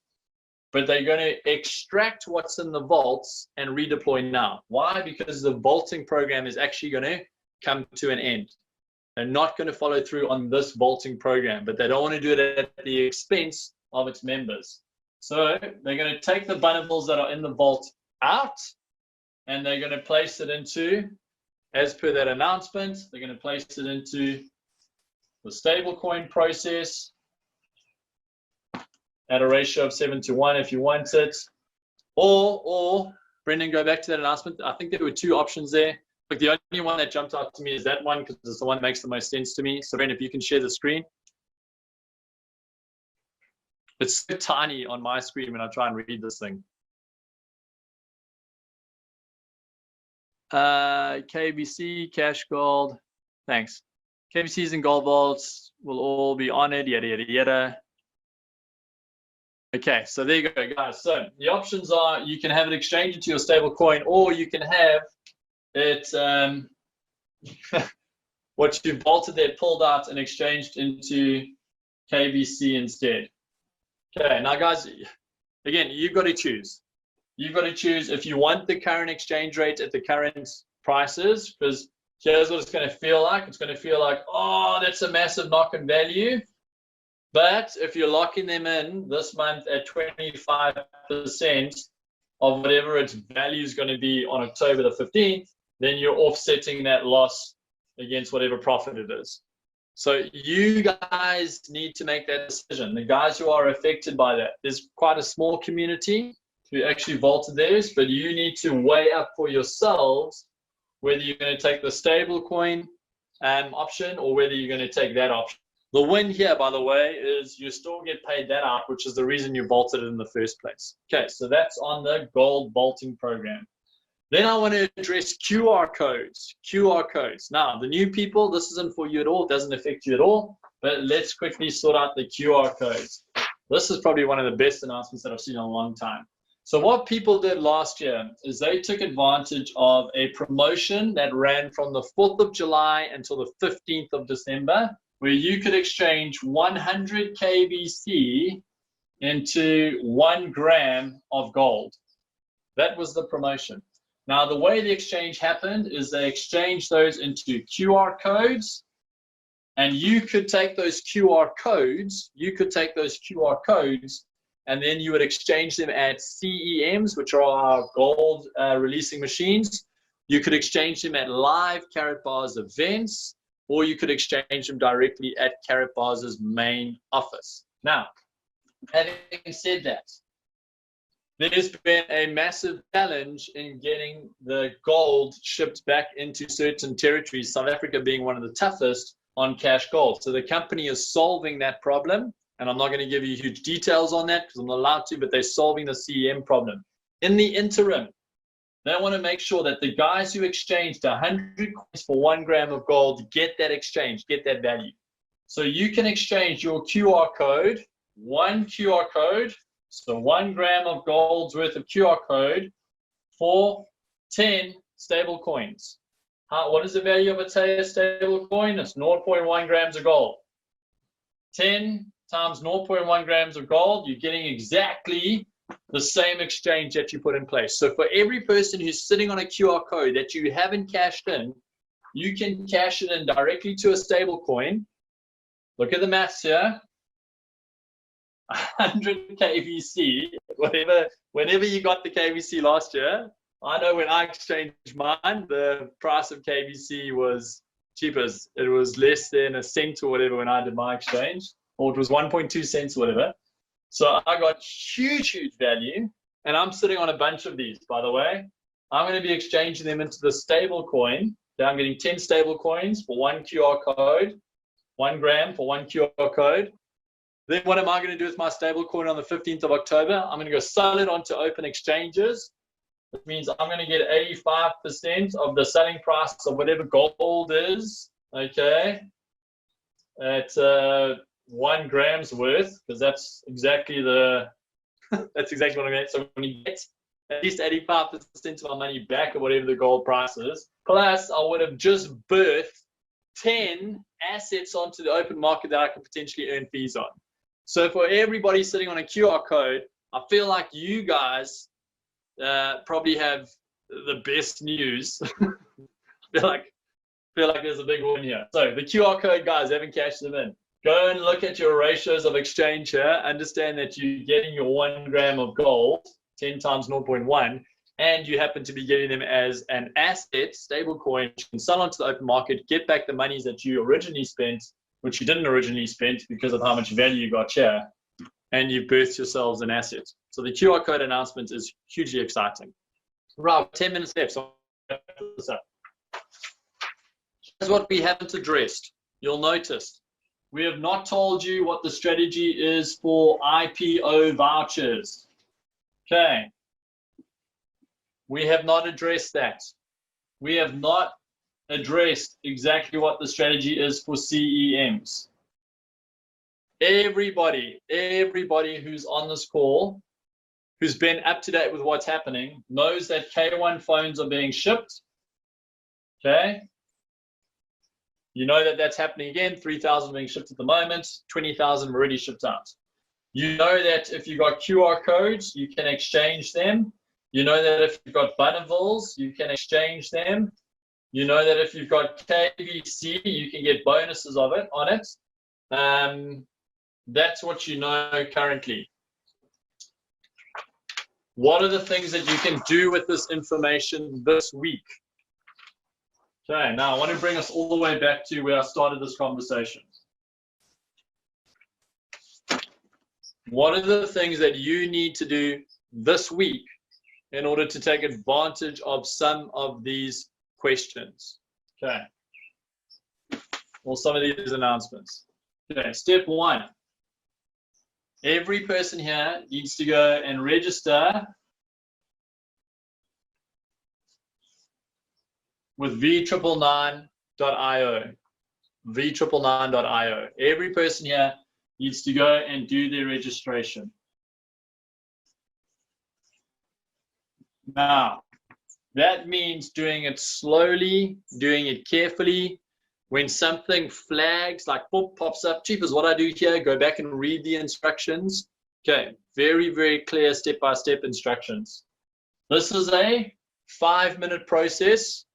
Speaker 1: but they're going to extract what's in the vaults and redeploy now. Why? Because the vaulting program is actually going to come to an end. They're not going to follow through on this vaulting program, but they don't want to do it at the expense of its members. So they're going to take the Bunnavilles that are in the vault out, and they're going to place it into, as per that announcement, they're going to place it into the stablecoin process at a ratio of 7 to 1 if you want it. Or Brendan, go back to that announcement. I think there were 2 options there. But the only one that jumped out to me is that one because it's the one that makes the most sense to me. So Brendan, if you can share the screen. It's so tiny on my screen when I try and read this thing. KBC, cash gold. Thanks. KBCs and gold vaults will all be honored, yada, yada, yada. Okay, so there you go, guys. So the options are you can have it exchanged into your stable coin, or you can have it, what you vaulted there pulled out and exchanged into KBC instead. Okay, now guys, again, you've got to choose. You've got to choose if you want the current exchange rate at the current prices, because here's what it's going to feel like. It's going to feel like, oh, that's a massive knock in value. But if you're locking them in this month at 25% of whatever its value is going to be on October the 15th, then you're offsetting that loss against whatever profit it is. So you guys need to make that decision. The guys who are affected by that, there's quite a small community who actually vaulted theirs, but you need to weigh up for yourselves whether you're going to take the stable coin option or whether you're going to take that option. The win here, by the way, is you still get paid that out, which is the reason you vaulted it in the first place. Okay, so that's on the gold vaulting program. Then I want to address QR codes. QR codes. Now, the new people, this isn't for you at all. It doesn't affect you at all. But let's quickly sort out the QR codes. This is probably one of the best announcements that I've seen in a long time. So what people did last year is they took advantage of a promotion that ran from the 4th of July until the 15th of December, where you could exchange 100 KBC into 1 gram of gold. That was the promotion. Now, the way the exchange happened is they exchanged those into QR codes, and you could take those QR codes, and then you would exchange them at CEMs, which are our gold releasing machines. You could exchange them at live Karatbars events, or you could exchange them directly at Karatbars' main office. Now, having said that, there's been a massive challenge in getting the gold shipped back into certain territories, South Africa being one of the toughest on cash gold. So the company is solving that problem, and I'm not going to give you huge details on that because I'm not allowed to, but they're solving the CEM problem. In the interim, they want to make sure that the guys who exchanged 100 coins for 1 gram of gold get that exchange, get that value. So you can exchange your QR code, one QR code, so 1 gram of gold's worth of QR code for 10 stable coins. What is the value of a stable coin? It's 0.1 grams of gold. 10 times 0.1 grams of gold, you're getting exactly the same exchange that you put in place. So for every person who's sitting on a QR code that you haven't cashed in, you can cash it in directly to a stable coin. Look at the maths here. 100 KVC, whenever you got the KVC last year, I know when I exchanged mine, the price of KVC was cheaper. It was less than a cent or whatever when I did my exchange, or it was 1.2 cents or whatever. So I got huge value, and I'm sitting on a bunch of these, by the way. I'm going to be exchanging them into the stable coin. So I'm getting 10 stable coins for 1 QR code, 1 gram for 1 QR code. Then what am I going to do with my stable coin on the 15th of October? I'm going to go sell it onto open exchanges. Which means I'm going to get 85% of the selling price of whatever gold is, okay, at 1 gram's worth, because that's exactly that's exactly what I'm going to get. So when you get at least 85% of my money back at whatever the gold price is, plus I would have just birthed 10 assets onto the open market that I could potentially earn fees on. So for everybody sitting on a QR code, I feel like you guys probably have the best news. I feel like there's a big one here. So the QR code guys haven't cashed them in. Go and look at your ratios of exchange here. Understand that you're getting your 1 gram of gold, 10 times 0.1, and you happen to be getting them as an asset, stable coin. You can sell onto the open market, get back the monies that you originally spent, which you didn't originally spend because of how much value you got here, and you've birthed yourselves an asset. So the QR code announcement is hugely exciting. Right, 10 minutes left. So here's what we haven't addressed. You'll notice we have not told you what the strategy is for IPO vouchers. Okay. We have not addressed that. We have not addressed exactly what the strategy is for CEMs. Everybody who's on this call, who's been up to date with what's happening, knows that K1 phones are being shipped. Okay. You know that that's happening again. 3,000 being shipped at the moment. 20,000 already shipped out. You know that if you've got QR codes, you can exchange them. You know that if you've got Bunnavilles, you can exchange them. You know that if you've got KVC, you can get bonuses on it. That's what you know currently. What are the things that you can do with this information this week? Okay, now I want to bring us all the way back to where I started this conversation. What are the things that you need to do this week in order to take advantage of some of these questions? Okay, or some of these announcements. Okay, step 1. Every person here needs to go and register with v999.io. v999.io. Every person here needs to go and do their registration. Now, that means doing it slowly, doing it carefully. When something flags, like pops up, cheap is what I do here, go back and read the instructions. Okay, very clear step-by-step instructions. This is a 5-minute process.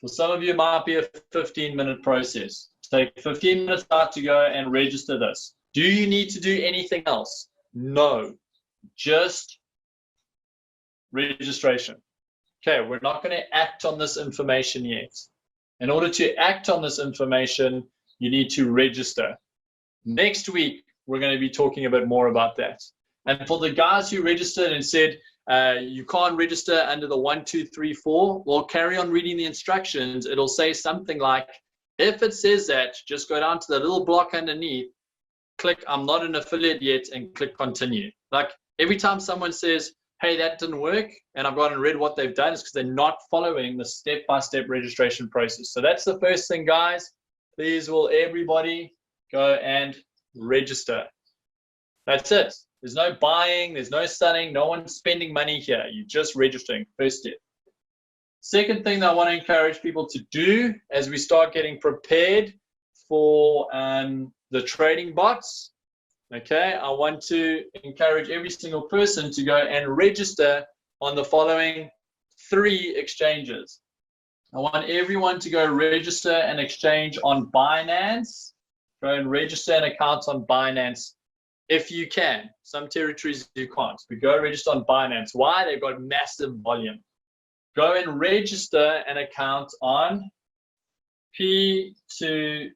Speaker 1: For some of you, it might be a 15-minute process. Take 15 minutes out to go and register this. Do you need to do anything else? No, just registration. Okay, we're not going to act on this information yet. In order to act on this information, you need to register. Next week, we're going to be talking a bit more about that. And for the guys who registered and said, you can't register under the 1, 2, 3, 4, well, carry on reading the instructions. It'll say something like, if it says that, just go down to the little block underneath, click I'm not an affiliate yet, and click continue. Like every time someone says, hey, that didn't work, and I've gone and read what they've done, it's because they're not following the step-by-step registration process. So that's the first thing, guys. Please will everybody go and register. That's it. There's no buying, there's no selling, no one's spending money here. You're just registering, first step. Second thing that I want to encourage people to do as we start getting prepared for the trading bots, okay, I want to encourage every single person to go and register on the following 3 exchanges. I want everyone to go register an exchange on Binance. Go and register an account on Binance if you can. Some territories you can't, but go register on Binance. Why? They've got massive volume. Go and register an account on P2P,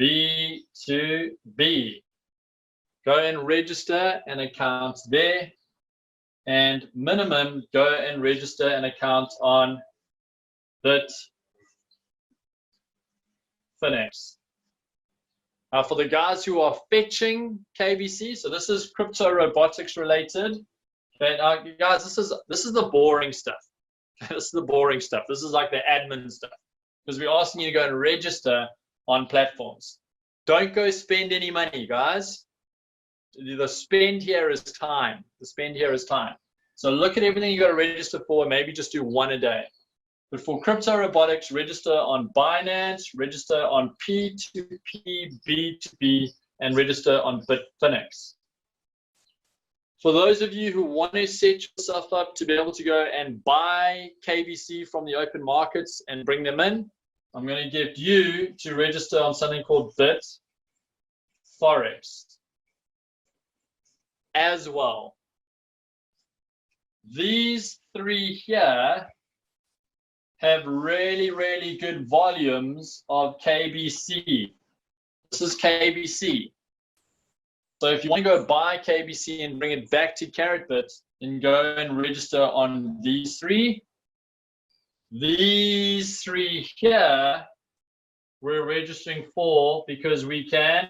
Speaker 1: B2B. Go and register an account there. And minimum, go and register an account on Bitfinex. Now, for the guys who are fetching KBC, so this is crypto robotics related. Okay, now, guys, this is the boring stuff. This is the boring stuff. This is like the admin stuff, because we're asking you to go and register on platforms. Don't go spend any money, guys. The spend here is time. The spend here is time. So look at everything you got to register for. Maybe just do 1 a day. But for crypto robotics, register on Binance, register on P2P, B2B, and register on Bitfinex. For those of you who want to set yourself up to be able to go and buy KBC from the open markets and bring them in, I'm going to get you to register on something called BitForex as well. These 3 here have really, really good volumes of KBC. This is KBC. So if you want to go buy KBC and bring it back to Karatbars, then go and register on these 3. These 3 here, we're registering for because we can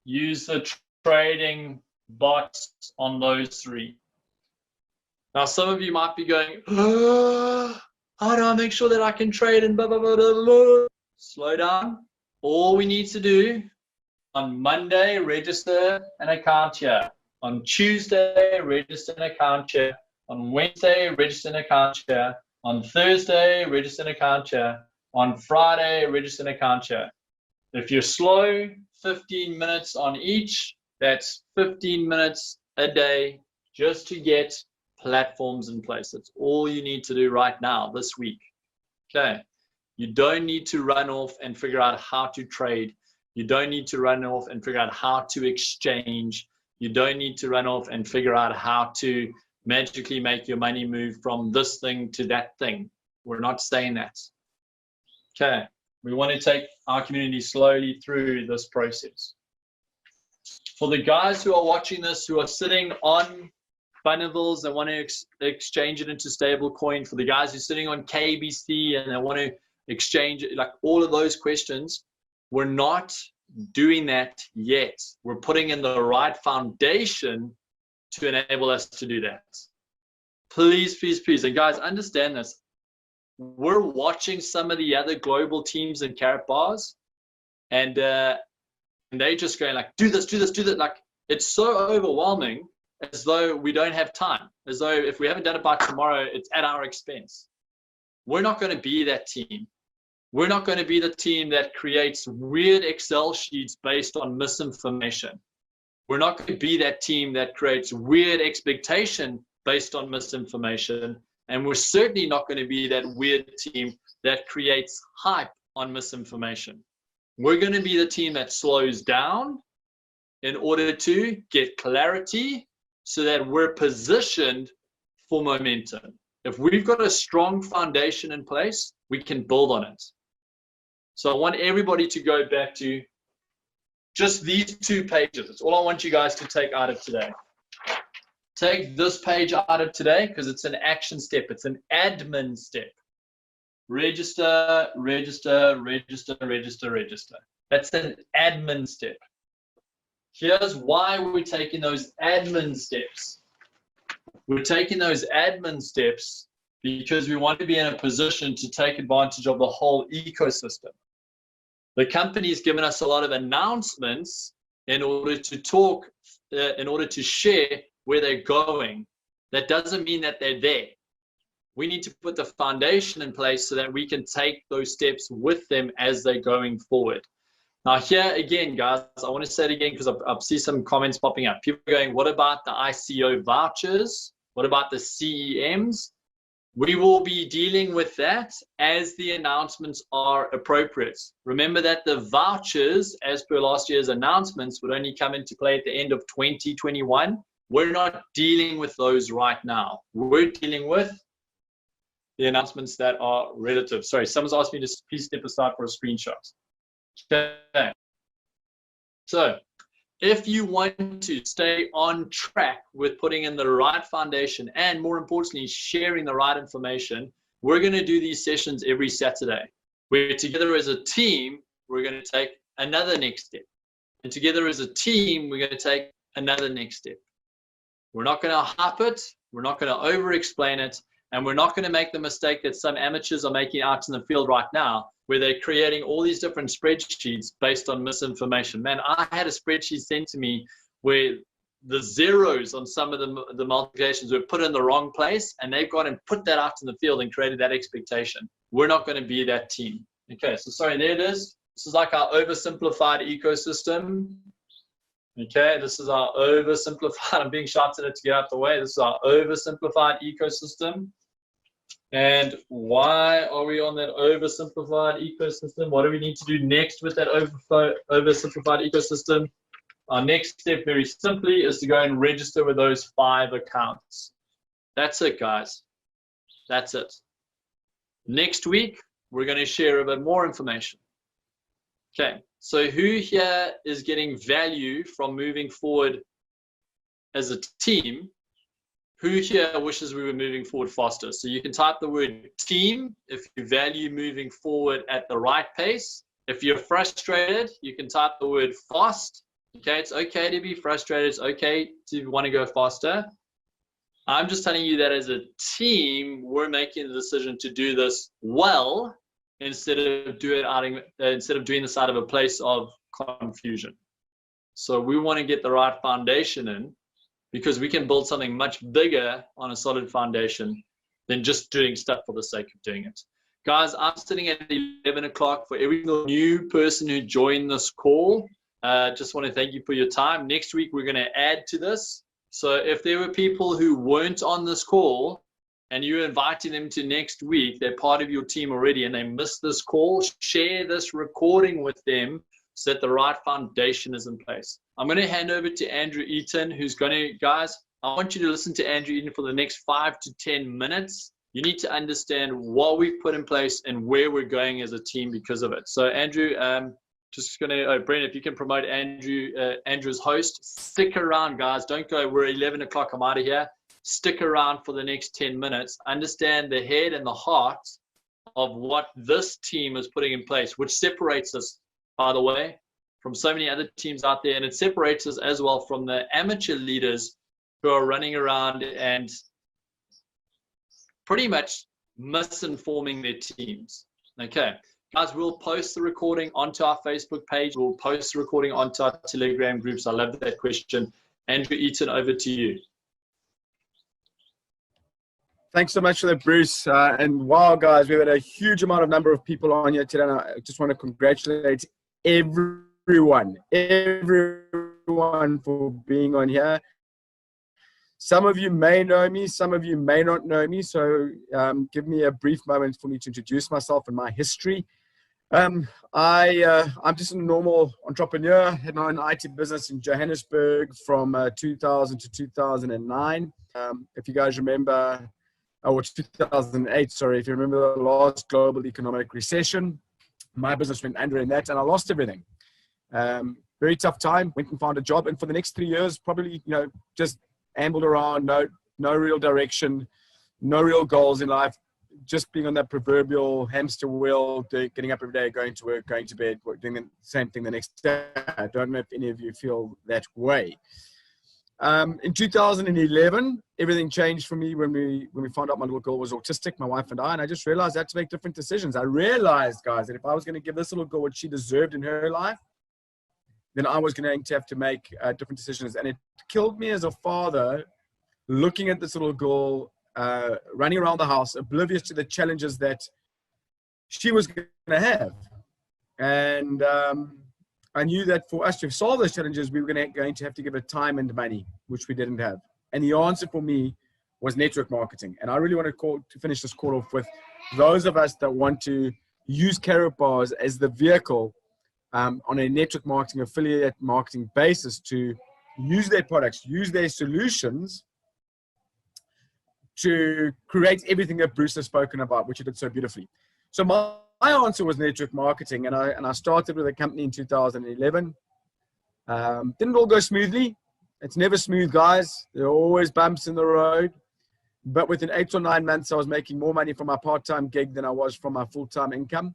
Speaker 1: use the trading bots on those 3. Now, some of you might be going, oh, how do I make sure that I can trade and blah, blah, blah, blah, blah. Slow down. All we need to do, on Monday, register an account here. On Tuesday, register an account here. On Wednesday, register an account here. On Thursday, register an account here. On Friday, register an account here. If you're slow, 15 minutes on each, that's 15 minutes a day just to get platforms in place. That's all you need to do right now, this week. Okay. You don't need to run off and figure out how to trade. You don't need to run off and figure out how to exchange. You don't need to run off and figure out how to magically make your money move from this thing to that thing. We're not saying that. Okay. We want to take our community slowly through this process. For the guys who are watching this, who are sitting on Fundables and want to exchange it into stable coin, for the guys who are sitting on KBC and they want to exchange it, like all of those questions, we're not doing that yet. We're putting in the right foundation to enable us to do that. Please, please, please. And guys, understand this. We're watching some of the other global teams in Karatbars, and they just going like, do this, do this, do that. Like, it's so overwhelming, as though we don't have time, as though if we haven't done it by tomorrow, it's at our expense. We're not going to be that team. We're not going to be the team that creates weird Excel sheets based on misinformation. We're not going to be that team that creates weird expectation based on misinformation. And we're certainly not going to be that weird team that creates hype on misinformation. We're going to be the team that slows down in order to get clarity so that we're positioned for momentum. If we've got a strong foundation in place, we can build on it. So I want everybody to go back to just these 2 pages. That's all I want you guys to take out of today. Take this page out of today because it's an action step. It's an admin step. Register, register, register, register, register. That's an admin step. Here's why we're taking those admin steps. We're taking those admin steps because we want to be in a position to take advantage of the whole ecosystem. The company's given us a lot of announcements in order to talk, in order to share where they're going. That doesn't mean that they're there. We need to put the foundation in place so that we can take those steps with them as they're going forward. Now here again, guys, I want to say it again because I see some comments popping up. People are going, what about the ICO vouchers? What about the CEMs? We will be dealing with that as the announcements are appropriate. Remember that the vouchers, as per last year's announcements, would only come into play at the end of 2021. We're not dealing with those right now. We're dealing with the announcements that are relative. Sorry, someone's asked me to please step aside for a screenshot. Okay. So if you want to stay on track with putting in the right foundation and more importantly, sharing the right information, we're going to do these sessions every Saturday. We're together as a team, we're going to take another next step. And together as a team, we're going to take another next step. We're not going to hype it, we're not going to over-explain it, and we're not going to make the mistake that some amateurs are making out in the field right now, where they're creating all these different spreadsheets based on misinformation. Man, I had a spreadsheet sent to me where the zeros on some of the multiplications were put in the wrong place, and they've gone and put that out in the field and created that expectation. We're not going to be that team. Okay, so sorry, there it is. This is like our oversimplified ecosystem. Okay, this is our oversimplified, I'm being shouted at to get out the way. This is our oversimplified ecosystem. And why are we on that oversimplified ecosystem? What do we need to do next with that oversimplified ecosystem? Our next step, very simply, is to go and register with those 5 accounts. That's it, guys. That's it. Next week, we're going to share a bit more information. Okay, so who here is getting value from moving forward as a team? Who here wishes we were moving forward faster? So you can type the word team if you value moving forward at the right pace. If you're frustrated, you can type the word fast. Okay, it's okay to be frustrated. It's okay to want to go faster. I'm just telling you that as a team, we're making the decision to do this well instead of doing this out of a place of confusion. So we want to get the right foundation in, because we can build something much bigger on a solid foundation than just doing stuff for the sake of doing it. Guys, I'm sitting at 11 o'clock. For every new person who joined this call, just want to thank you for your time. Next week, we're going to add to this. So if there were people who weren't on this call and you invited them to next week, they're part of your team already and they missed this call, share this recording with them so that the right foundation is in place. I'm going to hand over to Andrew Eaton, who's going to, guys, I want you to listen to Andrew Eaton for the next 5 to 10 minutes. You need to understand what we've put in place and where we're going as a team because of it. So Andrew, just going to, Brent, if you can promote Andrew, Andrew's host. Stick around, guys. Don't go, we're 11 o'clock, I'm out of here. Stick around for the next 10 minutes. Understand the head and the heart of what this team is putting in place, which separates us, by the way, from so many other teams out there, and it separates us as well from the amateur leaders who are running around and pretty much misinforming their teams. Okay, guys, we'll post the recording onto our Facebook page. We'll post the recording onto our Telegram groups. I love that question. Andrew Eaton, over to you.
Speaker 2: Thanks so much for that, Bruce. And wow, guys, we've had a huge number of people on here today. And I just want to congratulate everyone for being on here. Some of you may know me, some of you may not know me. So give me a brief moment for me to introduce myself and my history. I'm just a normal entrepreneur. Had my own IT business in Johannesburg from 2000 to 2009. If you guys remember, or 2008, sorry, if you remember the last global economic recession, my business went under in that, and I lost everything. Very tough time. Went and found a job, and for the next 3 years, probably just ambled around, no real direction, no real goals in life. Just being on that proverbial hamster wheel, getting up every day, going to work, going to bed, doing the same thing the next day. I don't know if any of you feel that way. In 2011, everything changed for me when we found out my little girl was autistic, my wife and I just realized I had to make different decisions. I realized, guys, that if I was going to give this little girl what she deserved in her life, then I was going to have to make different decisions. And it killed me as a father, looking at this little girl running around the house, oblivious to the challenges that she was going to have. And I knew that for us to solve those challenges, we were going to have to give her time and money, which we didn't have. And the answer for me was network marketing. And I really want to finish this call off with those of us that want to use Karatbars as the vehicle on a network marketing, affiliate marketing basis to use their products, use their solutions to create everything that Bruce has spoken about, which he did so beautifully. So my answer was network marketing, and I started with a company in 2011. Didn't all go smoothly. It's never smooth, guys. There are always bumps in the road. But within 8 or 9 months, I was making more money from my part-time gig than I was from my full-time income.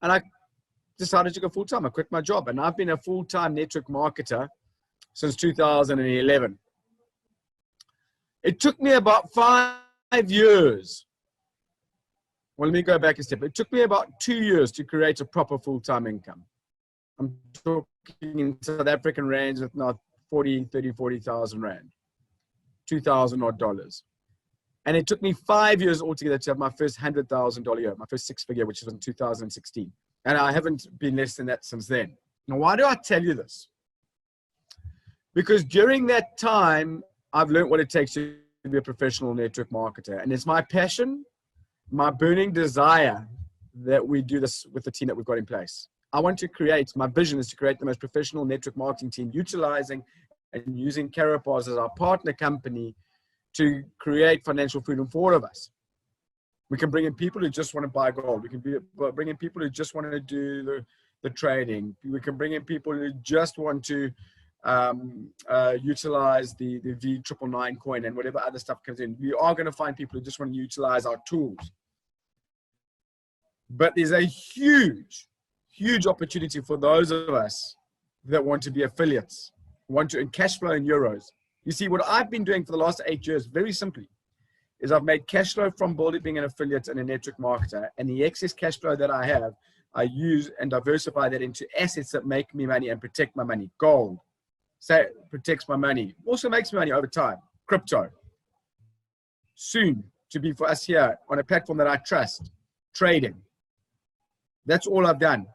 Speaker 2: And I decided to go full-time. I quit my job, and I've been a full-time network marketer since 2011. It took me about 5 years. Well, let me go back a step. It took me about 2 years to create a proper full-time income. I'm talking in South African rands with not 40,000 rand, 2,000 odd dollars. And it took me 5 years altogether to have my first $100,000 year, my first 6-figure, which was in 2016. And I haven't been less than that since then. Now, why do I tell you this? Because during that time, I've learned what it takes to be a professional network marketer. And it's my passion, my burning desire that we do this with the team that we've got in place. I want to create, my vision is to create the most professional network marketing team, utilizing and using Karatbars as our partner company to create financial freedom for all of us. We can bring in people who just want to buy gold. We can bring in people who just want to do the trading. We can bring in people who just want to utilize the V999 coin and whatever other stuff comes in. We are going to find people who just want to utilize our tools. But there's a huge opportunity for those of us that want to be affiliates, want to cash flow in euros. You see, what I've been doing for the last 8 years, very simply, is I've made cash flow from being an affiliate and a network marketer, and the excess cash flow that I have, I use and diversify that into assets that make me money and protect my money. Gold, say, protects my money, also makes me money over time. Crypto, soon to be for us here on a platform that I trust. Trading, that's all I've done.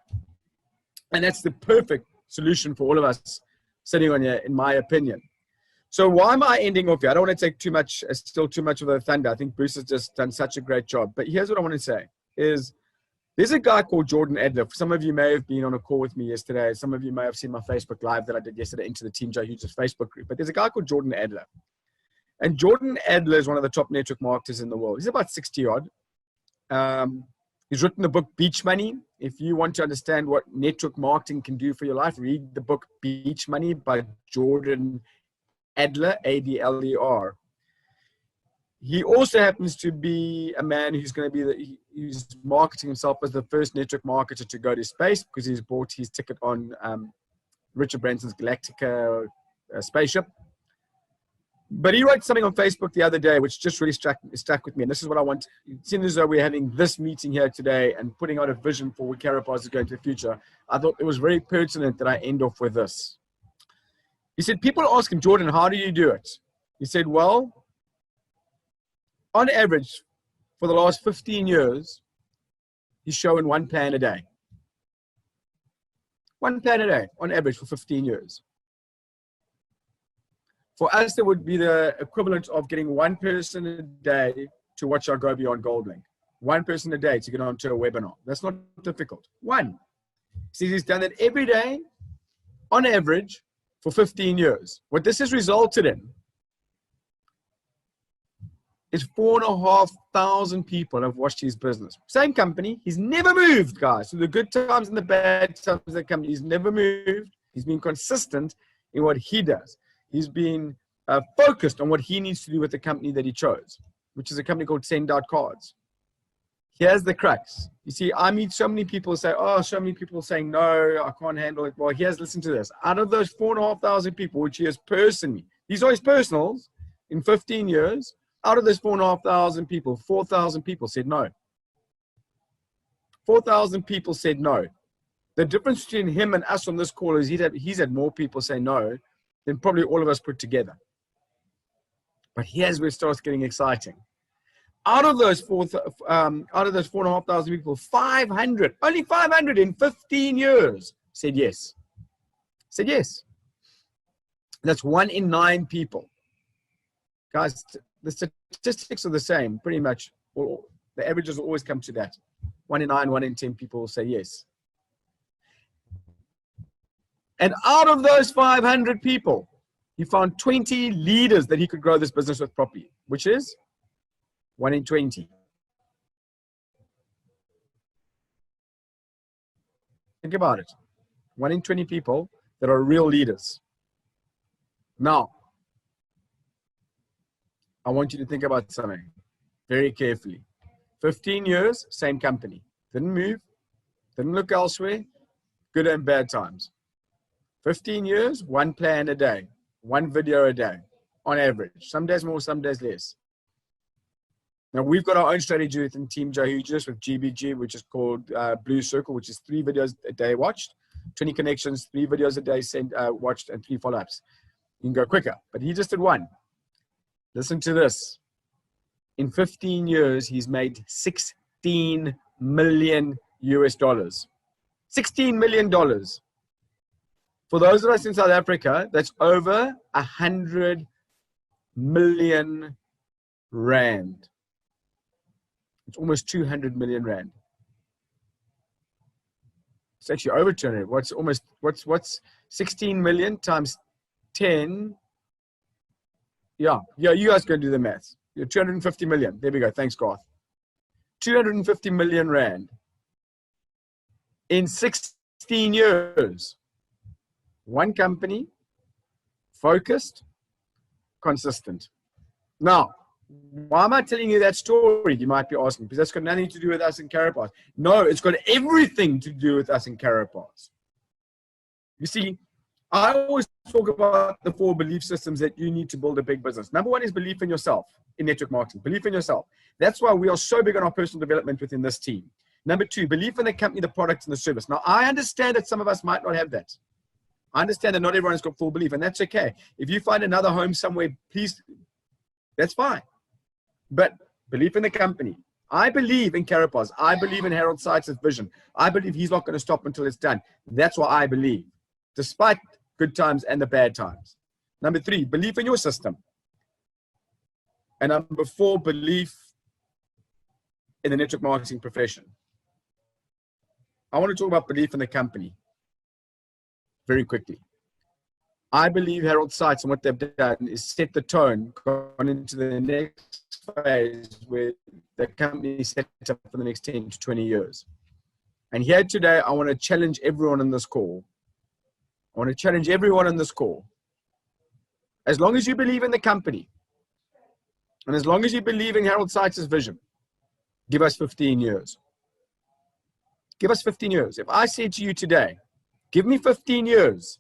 Speaker 2: And that's the perfect solution for all of us sitting on here, in my opinion. So why am I ending off here? I don't want to take too much of the thunder. I think Bruce has just done such a great job. But here's what I want to say is there's a guy called Jordan Adler. Some of you may have been on a call with me yesterday. Some of you may have seen my Facebook Live that I did yesterday into the Team Joe Hughes Facebook group. But there's a guy called Jordan Adler. And Jordan Adler is one of the top network marketers in the world. He's about 60 odd. He's written the book Beach Money. If you want to understand what network marketing can do for your life, read the book Beach Money by Jordan Adler, A-D-L-E-R. He also happens to be a man who's going to be he's marketing himself as the first network marketer to go to space because he's bought his ticket on Richard Branson's Galactica spaceship. But he wrote something on Facebook the other day which just really stuck with me. And this is what I want. Seeing as though we're having this meeting here today and putting out a vision for where Karatbars is going to the future, I thought it was very pertinent that I end off with this. He said, people ask him, Jordan, how do you do it? He said, well, on average, for the last 15 years, he's showing one plan a day. One plan a day, on average, for 15 years. For us, that would be the equivalent of getting one person a day to watch our Go Beyond Gold link. one person a day to get onto a webinar. That's not difficult. One. See, he's done it every day on average for 15 years. What this has resulted in is 4,500 people have watched his business. Same company. He's never moved, guys. So the good times and the bad times of the company, he's never moved. He's been consistent in what he does. He's been focused on what he needs to do with the company that he chose, which is a company called Send Out Cards. Here's the crux. You see, I meet so many people say, oh, so many people saying, no, I can't handle it. Well, listen to this. Out of those 4,500 people, which he has personally, these are his personals in 15 years, out of those 4,500 people, 4,000 people said no. 4,000 people said no. The difference between him and us on this call is he's had more people say no than probably all of us put together. But here's where it starts getting exciting. Out of those 4,500 people, 500, only 500 in 15 years said yes. Said yes. That's 1 in 9 people. Guys, the statistics are the same, pretty much. The averages will always come to that. 1 in 9, 1 in 10 people will say yes. And out of those 500 people, he found 20 leaders that he could grow this business with properly, which is 1 in 20. Think about it. 1 in 20 people that are real leaders. Now, I want you to think about something very carefully. 15 years, same company. Didn't move, didn't look elsewhere, good and bad times. 15 years, 1 plan a day, 1 video a day, on average. Some days more, some days less. Now, we've got our own strategy within Team THRU with GBG, which is called Blue Circle, which is 3 videos a day watched, 20 connections, 3 videos a day watched, and 3 follow-ups. You can go quicker, but he just did 1. Listen to this. In 15 years, he's made $16 million US. $16 million. For those of us in South Africa, that's over 100 million rand. It's almost 200 million rand. It's actually over 200. What's 16 million times 10? Yeah, you guys can do the maths. You're 250 million. There we go. Thanks, Garth. 250 million rand in 16 years. 1 company, focused, consistent. Now, why am I telling you that story? You might be asking, because that's got nothing to do with us in Karatbars. No, it's got everything to do with us in Karatbars. You see, I always talk about the 4 belief systems that you need to build a big business. Number 1 is belief in yourself in network marketing. Belief in yourself. That's why we are so big on our personal development within this team. Number 2, belief in the company, the product, and the service. Now, I understand that some of us might not have that. I understand that not everyone's got full belief, and that's okay. If you find another home somewhere, please, that's fine. But belief in the company. I believe in Karatbars. I believe in Harold Sykes' vision. I believe he's not going to stop until it's done. That's what I believe, despite good times and the bad times. Number 3, belief in your system. And number 4, belief in the network marketing profession. I want to talk about belief in the company very quickly. I believe Harold Sykes and what they've done is set the tone going into the next phase where the company is set up for the next 10 to 20 years. And here today, I want to challenge everyone on this call. I want to challenge everyone on this call. As long as you believe in the company, and as long as you believe in Harold Sykes' vision, give us 15 years. Give us 15 years. If I say to you today, give me 15 years,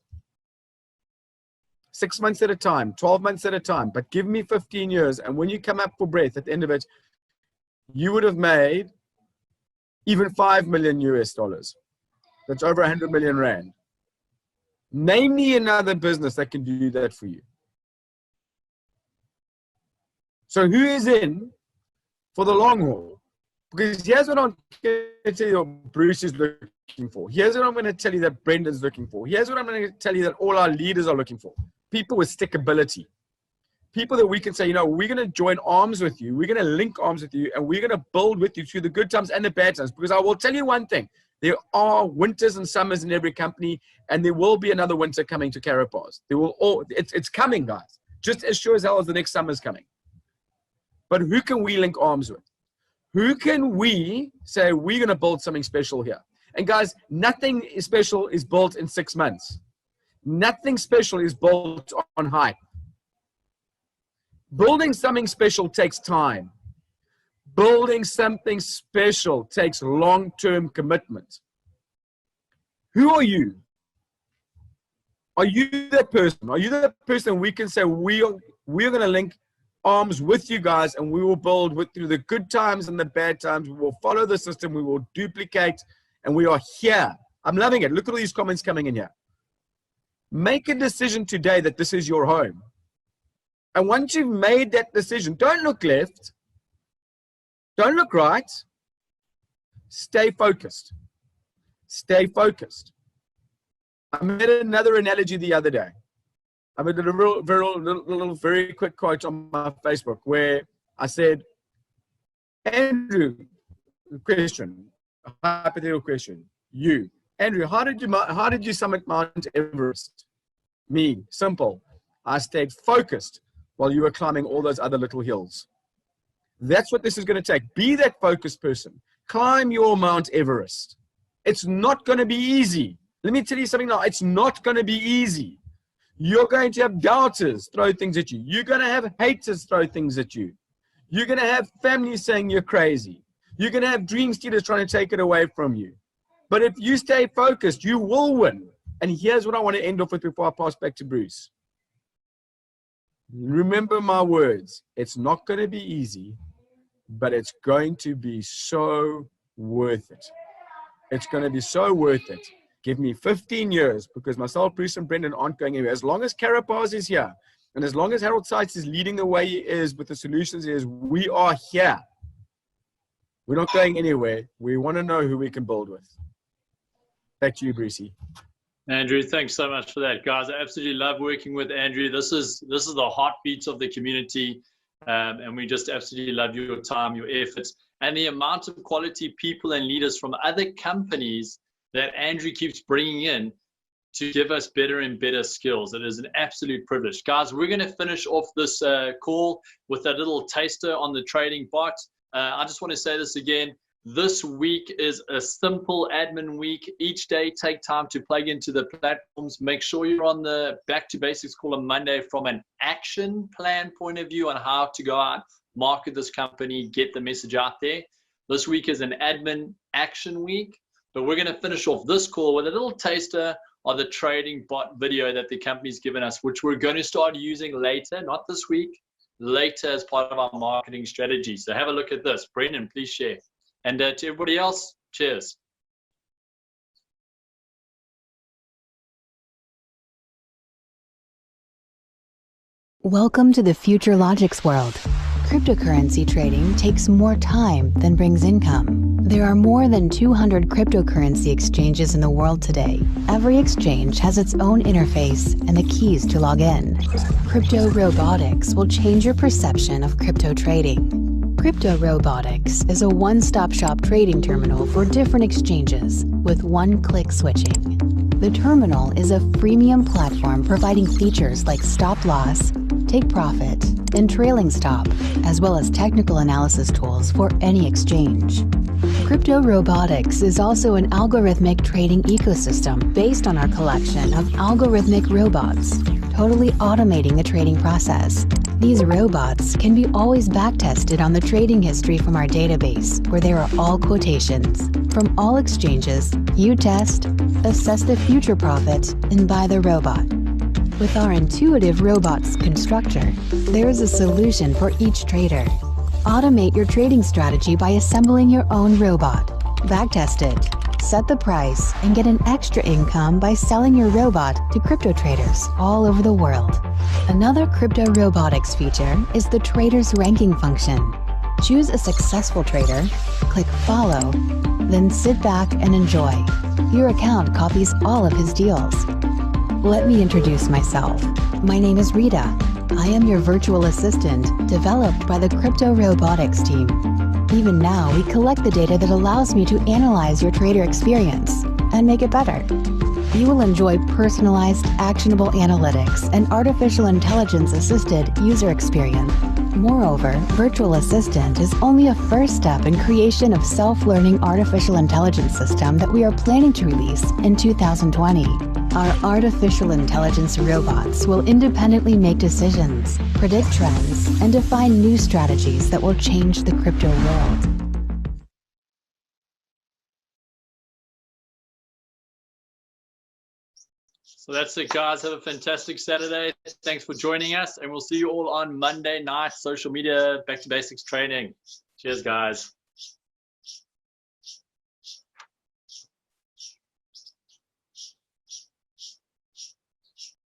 Speaker 2: 6 months at a time, 12 months at a time, but give me 15 years. And when you come up for breath at the end of it, you would have made even 5 million US dollars. That's over 100 million rand. Name me another business that can do that for you. So who is in for the long haul? Because here's what I'm going to tell you what Bruce is looking for. Here's what I'm going to tell you that Brendan's looking for. Here's what I'm going to tell you that all our leaders are looking for. People with stickability. people that we can say, we're going to join arms with you. We're going to link arms with you, and we're going to build with you through the good times and the bad times. Because I will tell you one thing. There are winters and summers in every company, and there will be another winter coming to Karatbars. It's coming, guys. Just as sure as hell as the next summer is coming. But who can we link arms with? Who can we say we're going to build something special here? And guys, nothing special is built in 6 months. Nothing special is built on hype. Building something special takes time. Building something special takes long-term commitment. Who are you? Are you that person? Are you that person we can say we're going to link arms with you guys, and we will build through the good times and the bad times. We will follow the system. We will duplicate, and we are here. I'm loving it. Look at all these comments coming in here. Make a decision today that this is your home. And once you've made that decision, don't look left. Don't look right. Stay focused. Stay focused. I made another analogy the other day. I made a very quick quote on my Facebook where I said, Andrew, question, hypothetical question. You, Andrew, how did you summit Mount Everest? Me, simple. I stayed focused while you were climbing all those other little hills. That's what this is going to take. Be that focused person. Climb your Mount Everest. It's not going to be easy. Let me tell you something now. It's not going to be easy. You're going to have doubters throw things at you. You're going to have haters throw things at you. You're going to have family saying you're crazy. You're going to have dream stealers trying to take it away from you. But if you stay focused, you will win. And here's what I want to end off with before I pass back to Bruce. Remember my words. It's not going to be easy, but it's going to be so worth it. It's going to be so worth it. Give me 15 years, because myself, Bruce, and Brendan aren't going anywhere. As long as Karatbars is here, and as long as Harold Seitz is leading the way he is with the solutions he is, we are here. We're not going anywhere. We want to know who we can build with. Back to you, Brucey.
Speaker 1: Andrew, thanks so much for that, guys. I absolutely love working with Andrew. This is the heartbeats of the community, and we just absolutely love your time, your efforts, and the amount of quality people and leaders from other companies that Andrew keeps bringing in to give us better and better skills. It is an absolute privilege. Guys, we're going to finish off this call with a little taster on the trading bot. I just want to say this again. This week is a simple admin week. Each day, take time to plug into the platforms. Make sure you're on the Back to Basics call on Monday from an action plan point of view on how to go out, market this company, get the message out there. This week is an admin action week. But we're going to finish off this call with a little taster of the trading bot video that the company's given us, which we're going to start using later, not this week, later as part of our marketing strategy. So have a look at this. Brendan, please share. And to everybody else, cheers.
Speaker 3: Welcome to the Future Logics world. Cryptocurrency trading takes more time than brings income. There are more than 200 cryptocurrency exchanges in the world today. Every exchange has its own interface and the keys to log in. Crypto robotics will change your perception of crypto trading. Crypto robotics is a one-stop-shop trading terminal for different exchanges with one-click switching. The terminal is a freemium platform providing features like stop loss, take profit, and trailing stop, as well as technical analysis tools for any exchange. Crypto robotics is also an algorithmic trading ecosystem based on our collection of algorithmic robots, totally automating the trading process. These robots can be always backtested on the trading history from our database, where there are all quotations. From all exchanges, you test, assess the future profit, and buy the robot. With our intuitive robots constructor, there is a solution for each trader. Automate your trading strategy by assembling your own robot. Backtest it, set the price, and get an extra income by selling your robot to crypto traders all over the world. Another crypto robotics feature is the trader's ranking function. Choose a successful trader, click follow, then sit back and enjoy. Your account copies all of his deals. Let me introduce myself. My name is Rita. I am your virtual assistant, developed by the Crypto Robotics team. Even now, we collect the data that allows me to analyze your trader experience and make it better. You will enjoy personalized, actionable analytics and artificial intelligence-assisted user experience. Moreover, Virtual Assistant is only a first step in creation of self-learning artificial intelligence system that we are planning to release in 2020. Our artificial intelligence robots will independently make decisions, predict trends, and define new strategies that will change the crypto world.
Speaker 1: So that's it, guys. Have a fantastic Saturday. Thanks for joining us, and we'll see you all on Monday night, social media, back to basics training. Cheers, guys.